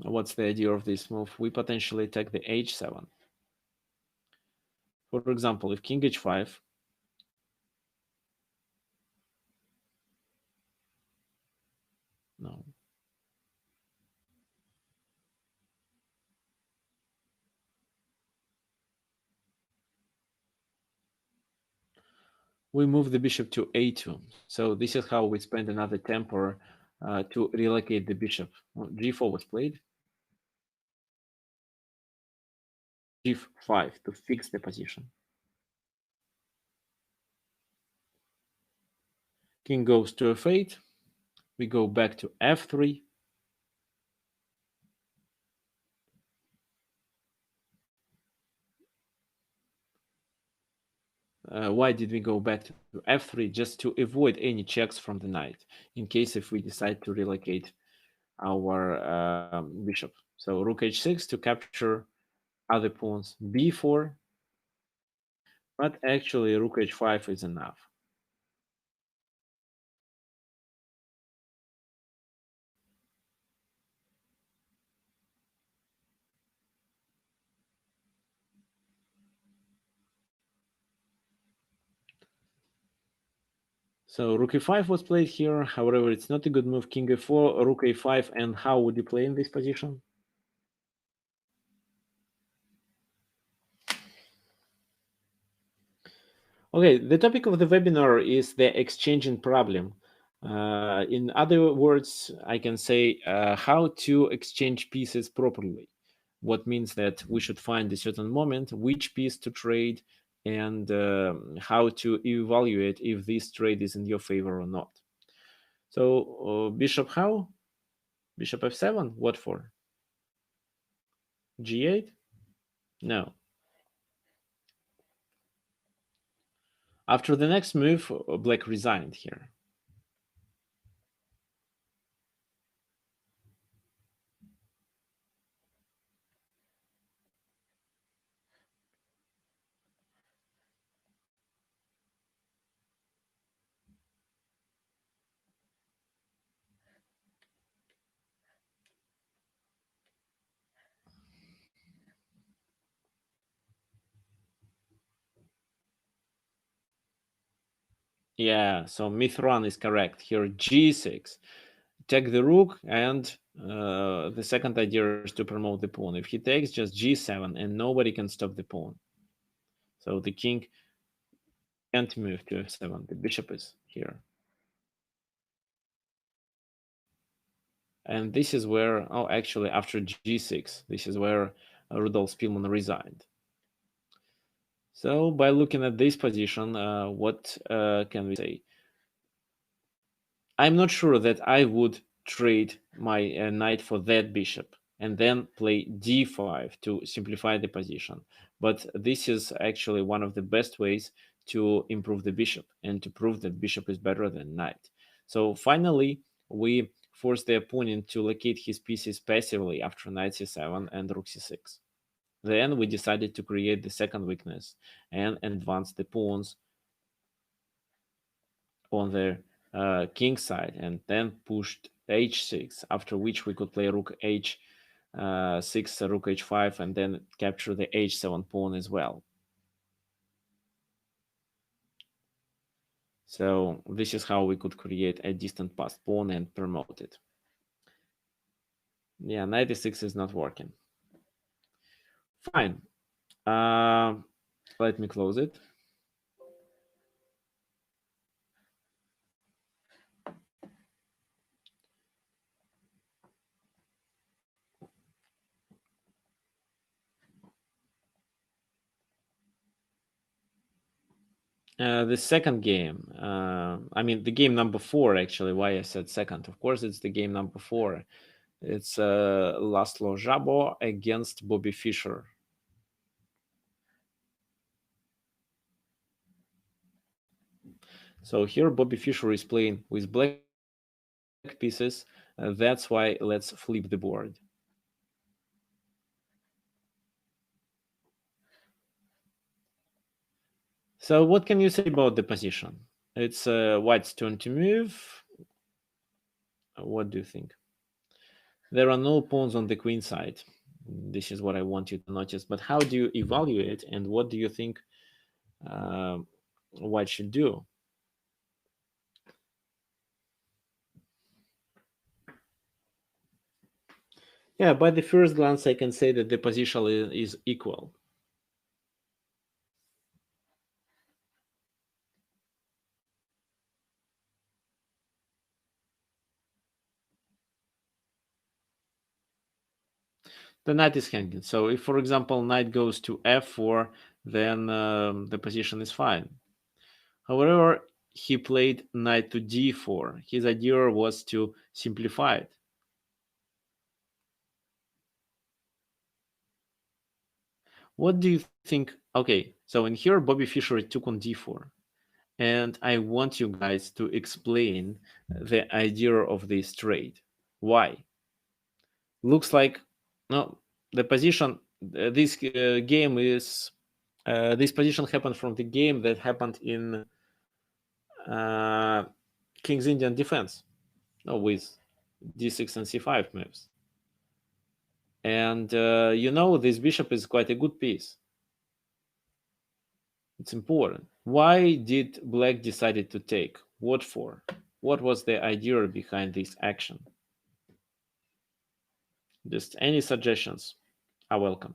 Speaker 1: what's the idea of this move? We potentially take the h7. For example, if king h5, no, we move the bishop to a2. So this is how we spend another tempo to relocate the bishop. Well, g4 was played, g5 to fix the position. King goes to f8. We go back to f3. Why did we go back to f3? Just to avoid any checks from the knight in case if we decide to relocate our bishop. So rook h6 to capture other pawns, b4, but actually rook h5 is enough. So rook e5 was played here. However, it's not a good move. King e4, rook a5, and how would you play in this position? Okay, the topic of the webinar is the exchanging problem. In other words, I can say how to exchange pieces properly. What means that we should find a certain moment which piece to trade and how to evaluate if this trade is in your favor or not. So bishop how? Bishop f7? What for? g8? No. After the next move, black resigned here. Yeah, so Mithran is correct. Here, g6. Take the rook, and the second idea is to promote the pawn. If he takes, just g7, and nobody can stop the pawn. So the king can't move to f7. The bishop is here. And this is where, oh, actually, after g6, this is where Rudolf Spielmann resigned. So by looking at this position, what can we say? I'm not sure that I would trade my knight for that bishop and then play d5 to simplify the position. But this is actually one of the best ways to improve the bishop and to prove that bishop is better than knight. So finally, we force the opponent to locate his pieces passively after knight c7 and rook c6. Then we decided to create the second weakness and advance the pawns on the king side, and then pushed h6, after which we could play rook h6, rook h5, and then capture the h7 pawn as well. So this is how we could create a distant passed pawn and promote it. Yeah, knight e6 is not working. Fine. Let me close it. The second game, I mean, the game number 4, actually, why I said second. Of course, it's the game number 4. It's Laszlo Żabo against Bobby Fischer. So here Bobby Fischer is playing with black pieces. That's why let's flip the board. So what can you say about the position? It's white's turn to move. What do you think? There are no pawns on the queen side. This is what I want you to notice. But how do you evaluate, and what do you think uh, white should do? Yeah, by the first glance, I can say that the position is equal. The knight is hanging. So if, for example, knight goes to f4, then the position is fine. However, he played knight to d4. His idea was to simplify it. What do you think? Okay, so in here, Bobby Fischer took on d4. And I want you guys to explain the idea of this trade. Why? Looks like, no, the position, this game is, this position happened from the game that happened in King's Indian defense, no, with d6 and c5 moves. And this bishop is quite a good piece. It's important. Why did black decided to take? What for? What was the idea behind this action? Just any suggestions are welcome.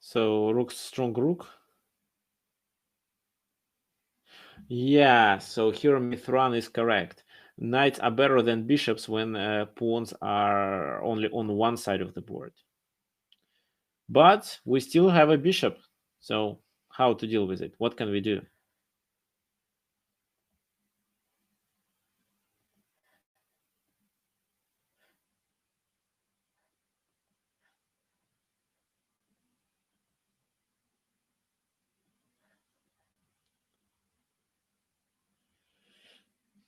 Speaker 1: So rook, strong rook. Yeah, so here Mithran is correct. Knights are better than bishops when pawns are only on one side of the board. But we still have a bishop. So how to deal with it? What can we do?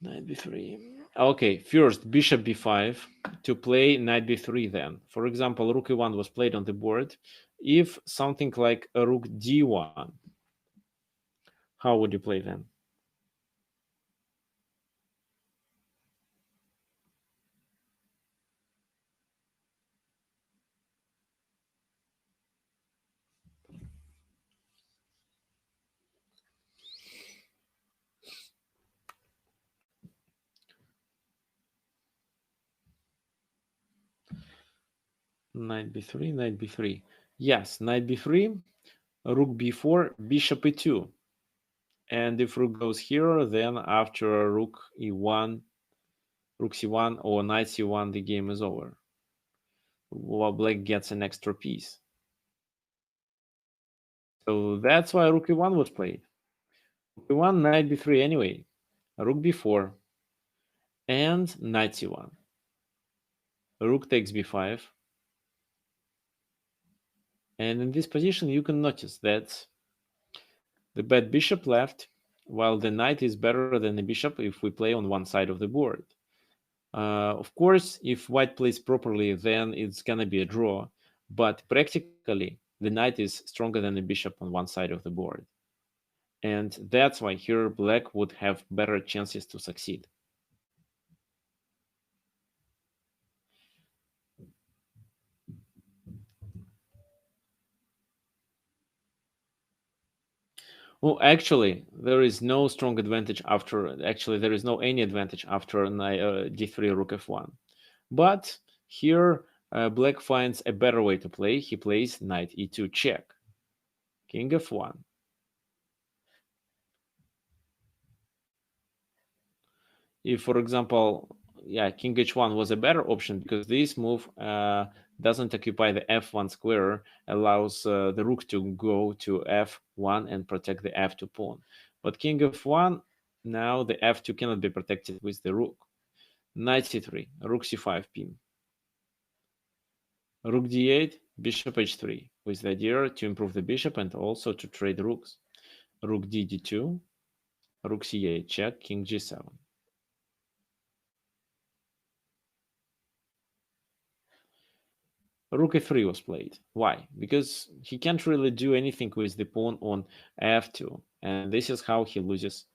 Speaker 1: Knight b3. Okay, first bishop b5 to play knight b3 then. For example, rook e1 was played on the board. If something like a rook d1, how would you play then? Knight b3, knight b3. Yes, knight b3, rook b4, bishop e2. And if rook goes here, then after rook e1, rook c1 or knight c1, the game is over. While black gets an extra piece. So that's why rook e1 was played. Rook e1, knight b3 anyway. Rook b4 and knight c1. Rook takes b5. And in this position, you can notice that the bad bishop left, while the knight is better than the bishop if we play on one side of the board. Of course, if white plays properly, then it's gonna be a draw. But practically, the knight is stronger than the bishop on one side of the board. And that's why here black would have better chances to succeed. Well, actually, there is no strong advantage after. Actually, there is no any advantage after d3 rook f1. But here, black finds a better way to play. He plays knight e2 check, king f1. If, for example, yeah, king h1 was a better option because this move doesn't occupy the f1 square, allows the rook to go to f1 and protect the f2 pawn. But king f1, now the f2 cannot be protected with the rook. Knight c3, rook c5 pin. Rook d8, bishop h3, with the idea to improve the bishop and also to trade rooks. Rook d2, rook c8 check, king g7. Rook a3 was played. Why? Because he can't really do anything with the pawn on f2, and this is how he loses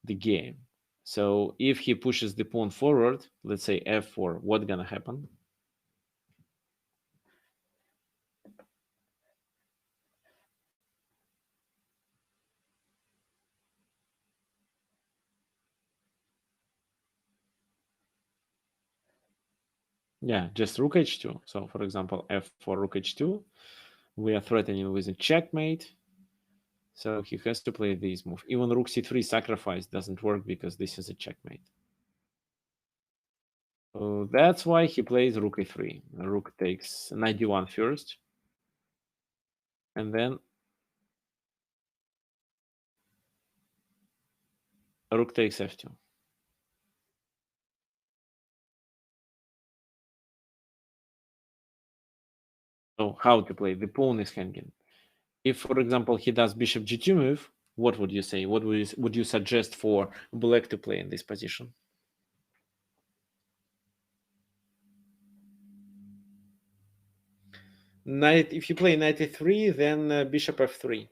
Speaker 1: the game. So if he pushes the pawn forward, let's say f4, what's gonna happen? Yeah, just rook h2. So for example, f4, rook h2, we are threatening with a checkmate. So he has to play this move. Even rook c3 sacrifice doesn't work because this is a checkmate. So that's why he plays rook a3. Rook takes knight d1 first, and then rook takes f2. So how to play? The pawn is hanging. If, for example, he does bishop g2 move, what would you say? What would you suggest for black to play in this position? Knight. If you play knight e3, then bishop f3.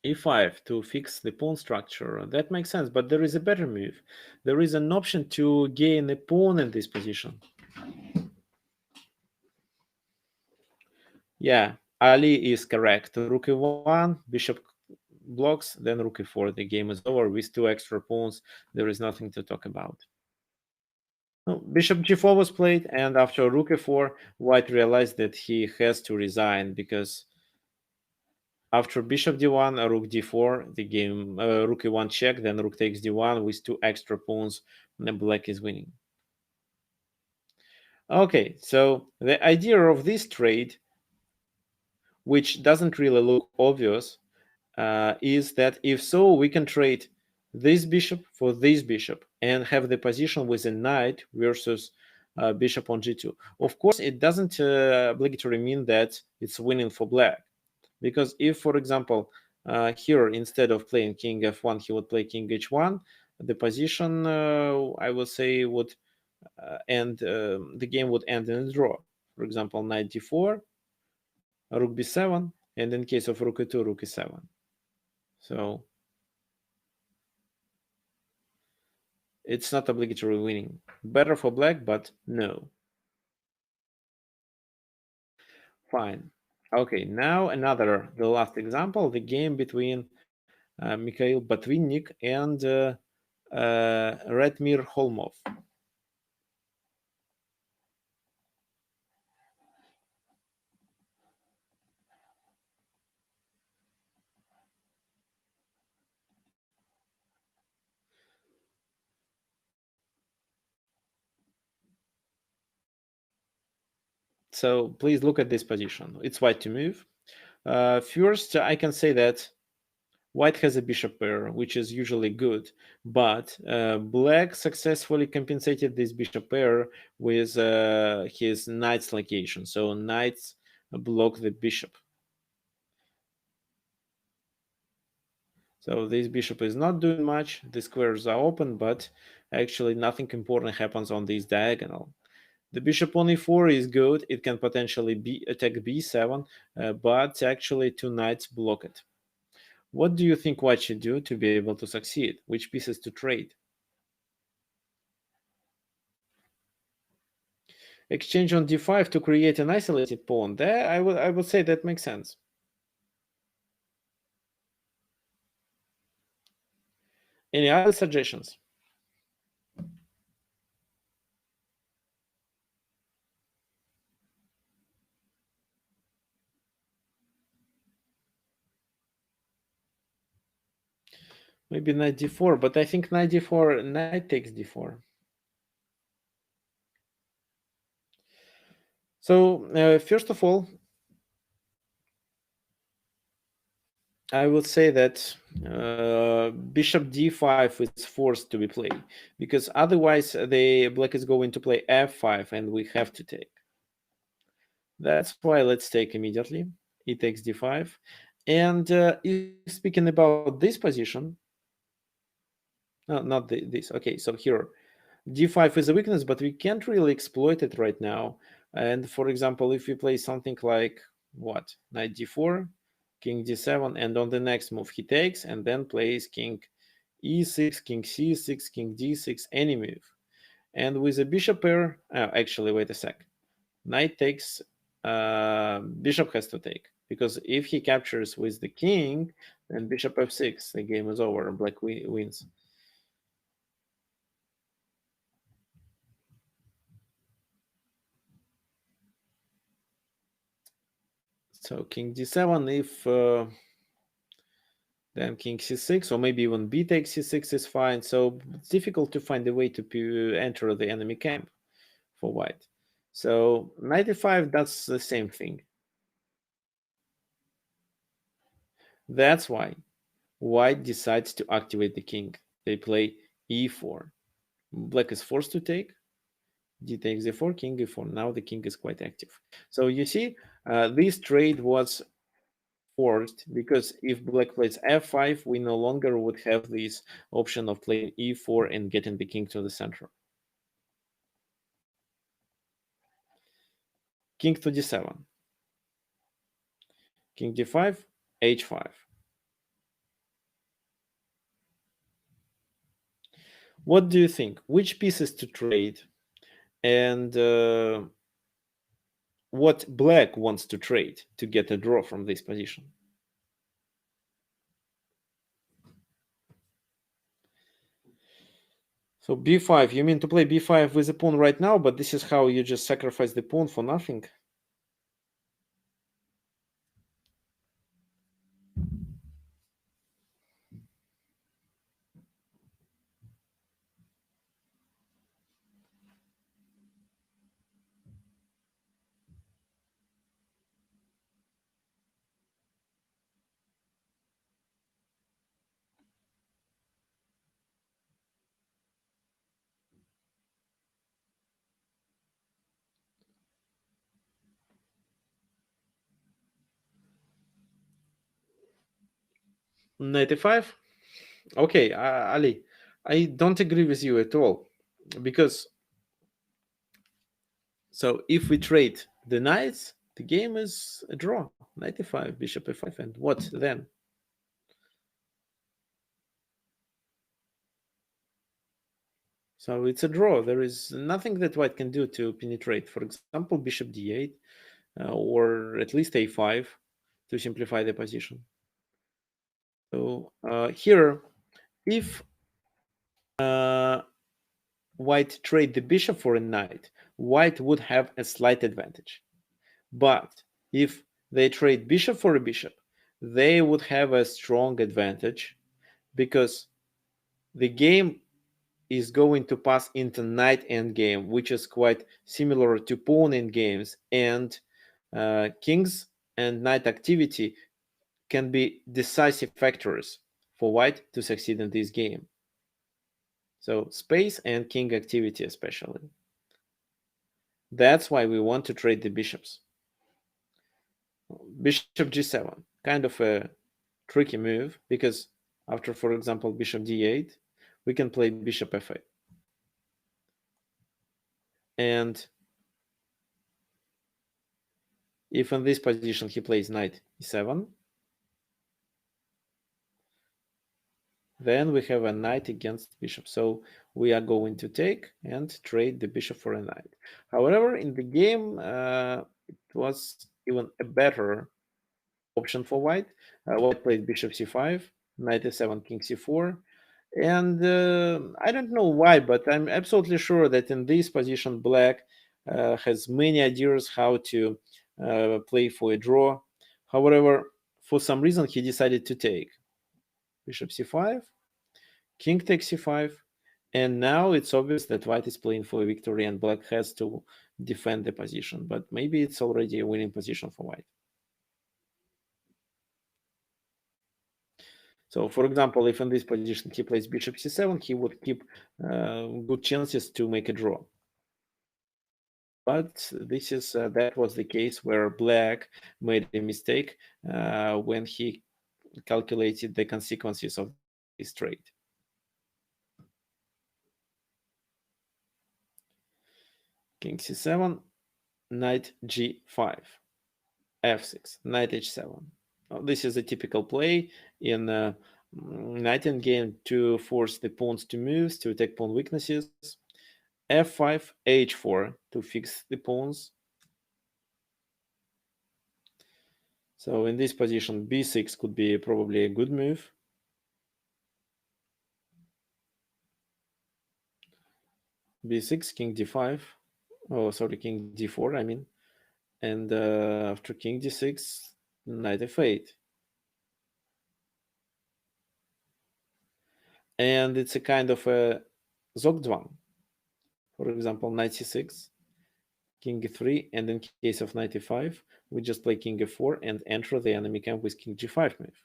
Speaker 1: e5 to fix the pawn structure. That makes sense, but there is a better move. There is an option to gain a pawn in this position. Yeah, Ali is correct. Rook e1, bishop blocks, then rook e4. The game is over with two extra pawns. There is nothing to talk about. No, bishop g4 was played, and after rook e4, White realized that he has to resign because after bishop d1, rook d4, the game rook e1 check, then rook takes d1 with two extra pawns, and black is winning. Okay, so the idea of this trade, which doesn't really look obvious, is that if so, we can trade this bishop for this bishop and have the position with a knight versus bishop on g2. Of course, it doesn't obligatory mean that it's winning for black, because if, for example, here instead of playing king f1, he would play king h1, the position, I would say, would end, the game would end in a draw. For example, knight d4, rook b7, and in case of rook e2, rook e7. So it's not obligatory winning. Better for black, but no. Fine. Okay, now the last example, the game between Mikhail Botvinnik and Radmir Holmov. So please look at this position. It's white to move. First, I can say that white has a bishop pair, which is usually good, but black successfully compensated this bishop pair with his knight's location. So knights block the bishop. So this bishop is not doing much. The squares are open, but actually nothing important happens on this diagonal. The bishop on e4 is good. It can potentially attack b7, but actually two knights block it. What do you think white should do to be able to succeed? Which pieces to trade? Exchange on d5 to create an isolated pawn. There, I would say that makes sense. Any other suggestions? Maybe knight d4, but I think knight d4, knight takes d4. So first of all, I would say that bishop d5 is forced to be played because otherwise the black is going to play f5 and we have to take. That's why let's take immediately. E takes d5. And if speaking about this position, no, not this. Okay, so here d5 is a weakness, but we can't really exploit it right now. And for example, if we play something like what? Knight d4, king d7, and on the next move he takes and then plays king e6, king c6, king d6, any move. And with a bishop pair, actually, wait a sec. Knight takes, bishop has to take. Because if he captures with the king, then bishop f6, the game is over, black wins. So king d7, if then king c6, or maybe even b takes c6 is fine. So it's difficult to find a way to enter the enemy camp for white. So knight e5, that's the same thing. That's why white decides to activate the king. They play e4. Black is forced to take. D takes e4, king e4. Now the king is quite active. So you see, this trade was forced because if black plays f5, we no longer would have this option of playing e4 and getting the king to the center. King to d7. King d5, h5. What do you think? Which pieces to trade? And what black wants to trade to get a draw from this position. So b5, you mean to play b5 with a pawn right now, but this is how you just sacrifice the pawn for nothing? Knight e5? Okay, Ali, I don't agree with you at all, because so if we trade the knights, the game is a draw. Knight e5, bishop e5, and what then? So it's a draw. There is nothing that white can do to penetrate. For example, bishop d8, or at least a5 to simplify the position. So here, if white trade the bishop for a knight, white would have a slight advantage. But if they trade bishop for a bishop, they would have a strong advantage, because the game is going to pass into knight endgame, which is quite similar to pawn endgames, and kings and knight activity can be decisive factors for white to succeed in this game. So space and king activity especially. That's why we want to trade the bishops. Bishop g7, kind of a tricky move, because after, for example, bishop d8, we can play bishop f8. And if in this position he plays knight e7, then we have a knight against bishop. So we are going to take and trade the bishop for a knight. However, in the game, it was even a better option for white. White played bishop c5, knight e7, king c4. And I don't know why, but I'm absolutely sure that in this position, black has many ideas how to play for a draw. However, for some reason, he decided to take bishop c5, king takes c5, and now it's obvious that white is playing for a victory and black has to defend the position. But maybe it's already a winning position for white. So, for example, if in this position he plays bishop c7, he would keep good chances to make a draw. But this is that was the case where black made a mistake when he calculated the consequences of this trade. King c7, knight g5, f6, knight h7. This is a typical play in knight endgame to force the pawns to move, to attack pawn weaknesses. f5, h4 to fix the pawns. So in this position, b6 could be probably a good move. b6, king d5. Oh, sorry, king d4, I mean. And after king d6, knight f8. And it's a kind of a zogzwang. For example, knight c6, king e3, and in case of knight e5, we just play king f4 and enter the enemy camp with king g5 move.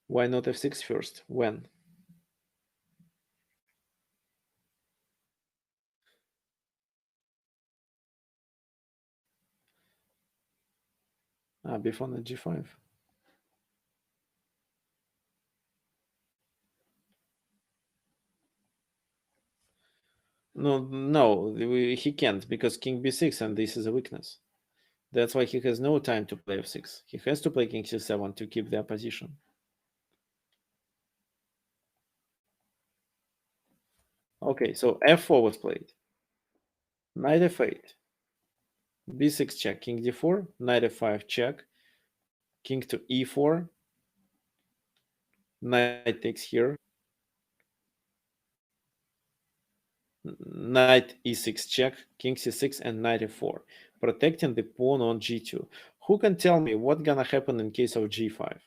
Speaker 1: Why not f6 first? When? Before knight g5. No, he can't, because king b6, and this is a weakness. That's why he has no time to play f6. He has to play king c7 to keep the opposition. Okay, so f4 was played. Knight f8. b6 check, king d4, knight f5 check, king to e4, knight takes here, knight e6 check, king c6, and knight f4, protecting the pawn on g2. Who can tell me what's gonna happen in case of g5?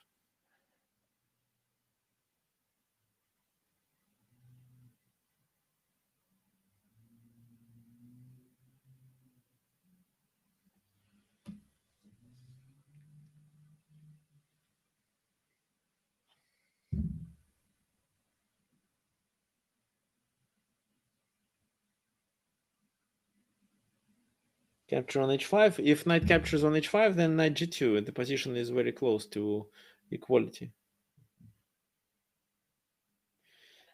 Speaker 1: Capture on h5. If knight captures on h5, then knight g2. The position is very close to equality.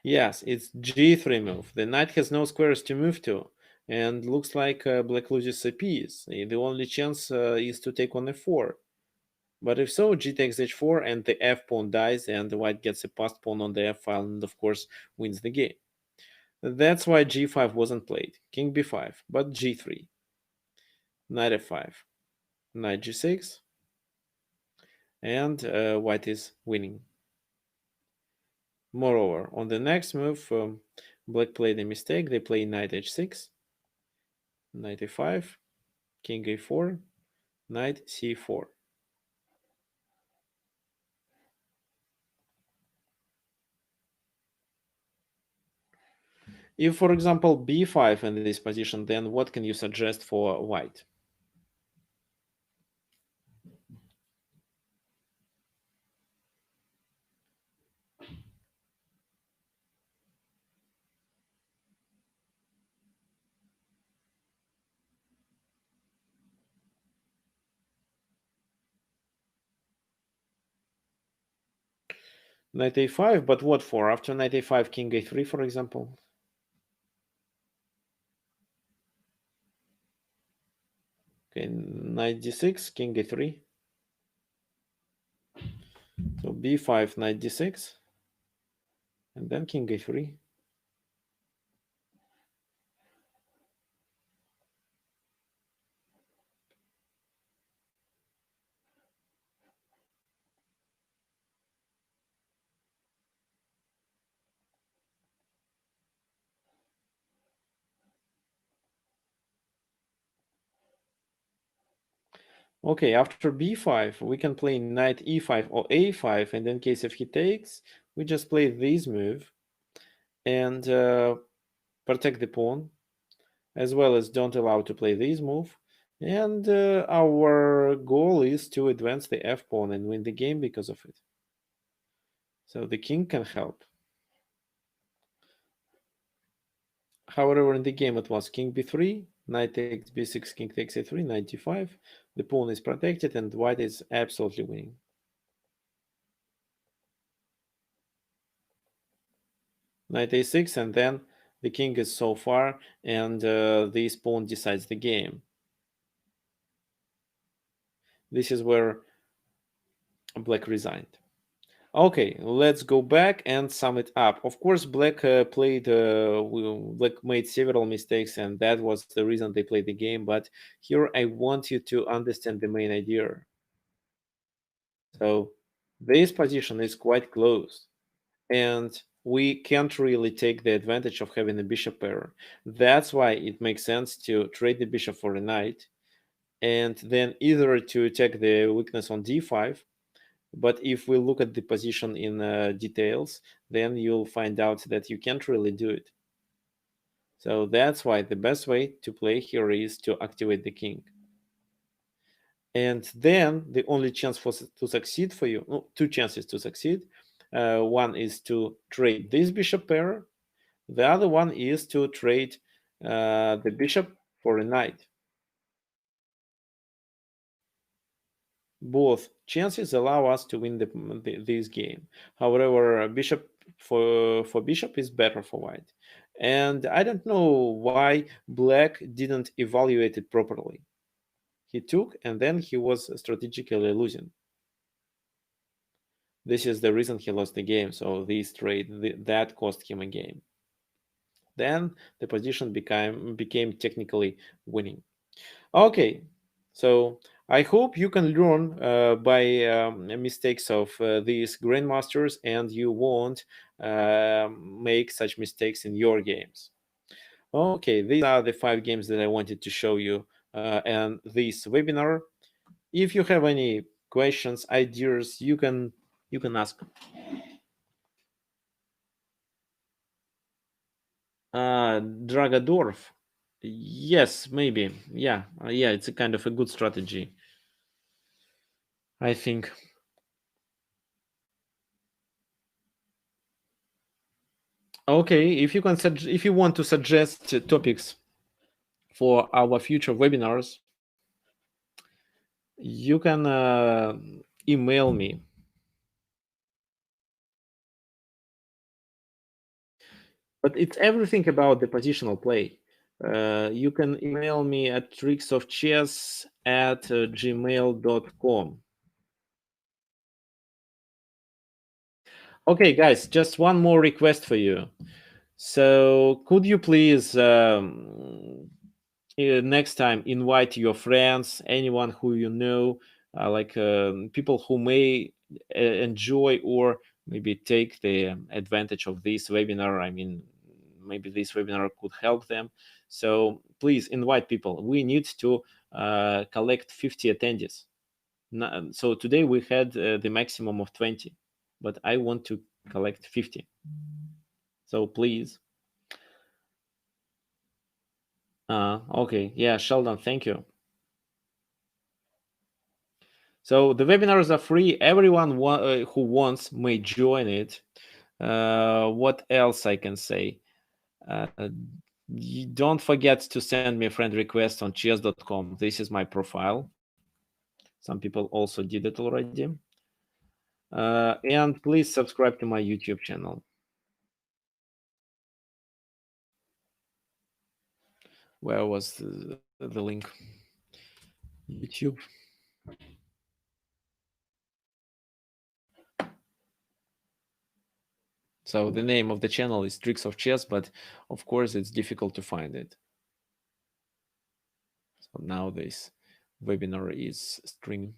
Speaker 1: Yes, it's g3 move. The knight has no squares to move to, and looks like black loses a piece. The only chance is to take on f4. But if so, g takes h4, and the f pawn dies, and the white gets a passed pawn on the f file, and of course wins the game. That's why g5 wasn't played. King b5, but g3. Knight f5, knight g6, and white is winning. Moreover, on the next move, black played a mistake. They play knight h6, knight a5, king a4, knight c4. If, for example, b5 in this position, then what can you suggest for white? Knight a5, but what for? After knight a5, king a3, for example? Okay, knight d6, king a3. So b5, knight d6, and then king a3. Okay, after b5, we can play knight e5 or a5, and in case if he takes, we just play this move and protect the pawn, as well as don't allow to play this move. And our goal is to advance the f pawn and win the game because of it. So the king can help. However, in the game it was king b3, knight takes b6, king takes a3, knight d5. The pawn is protected and white is absolutely winning. Knight a6, and then the king is so far, and this pawn decides the game. This is where black resigned. Okay, let's go back and sum it up. Of course, black black made several mistakes, and that was the reason they played the game. But here I want you to understand the main idea. So this position is quite close, and we can't really take the advantage of having a bishop pair. That's why it makes sense to trade the bishop for a knight, and then either to attack the weakness on d5. But if we look at the position in details, then you'll find out that you can't really do it. So that's why the best way to play here is to activate the king. And then the only chance to succeed for you, no, two chances to succeed. One is to trade this bishop pair. The other one is to trade the bishop for a knight. Both chances allow us to win this game. However, bishop for bishop is better for white. And I don't know why black didn't evaluate it properly. He took and then he was strategically losing. This is the reason he lost the game. So this trade that cost him a game. Then the position became technically winning. Okay, so I hope you can learn by mistakes of these grandmasters, and you won't make such mistakes in your games. Okay, these are the 5 games that I wanted to show you and this webinar. If you have any questions, ideas, you can ask. Dragadorf. Yes, maybe. Yeah, yeah, it's a kind of a good strategy, I think. Okay, if you can, if you want to suggest topics for our future webinars, you can email me. But it's everything about the positional play. You can email me at tricksofchess@gmail.com. Okay, guys, just one more request for you. So, could you please next time invite your friends, anyone who you know, like people who may enjoy or maybe take the advantage of this webinar. I mean, maybe this webinar could help them. So please invite people. We need to collect 50 attendees. So today we had the maximum of 20, but I want to collect 50. So please. Okay, yeah, Sheldon, thank you. So the webinars are free. Everyone who wants may join it. What else I can say? Uh, don't forget to send me a friend request on chess.com. This is my profile. Some people also did it already. And please subscribe to my YouTube channel. Where was the link? YouTube. So the name of the channel is Tricks of Chess, but of course it's difficult to find it. So now this webinar is streaming.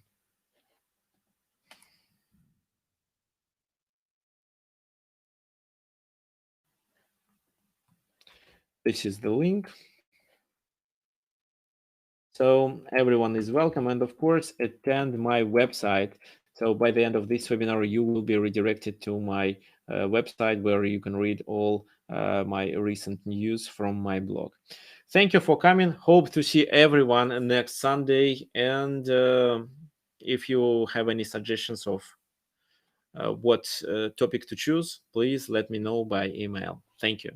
Speaker 1: This is the link. So everyone is welcome, and of course attend my website. So by the end of this webinar, you will be redirected to my website where you can read all my recent news from my blog. Thank you for coming. Hope to see everyone next Sunday. And if you have any suggestions of what topic to choose, please let me know by email. Thank you.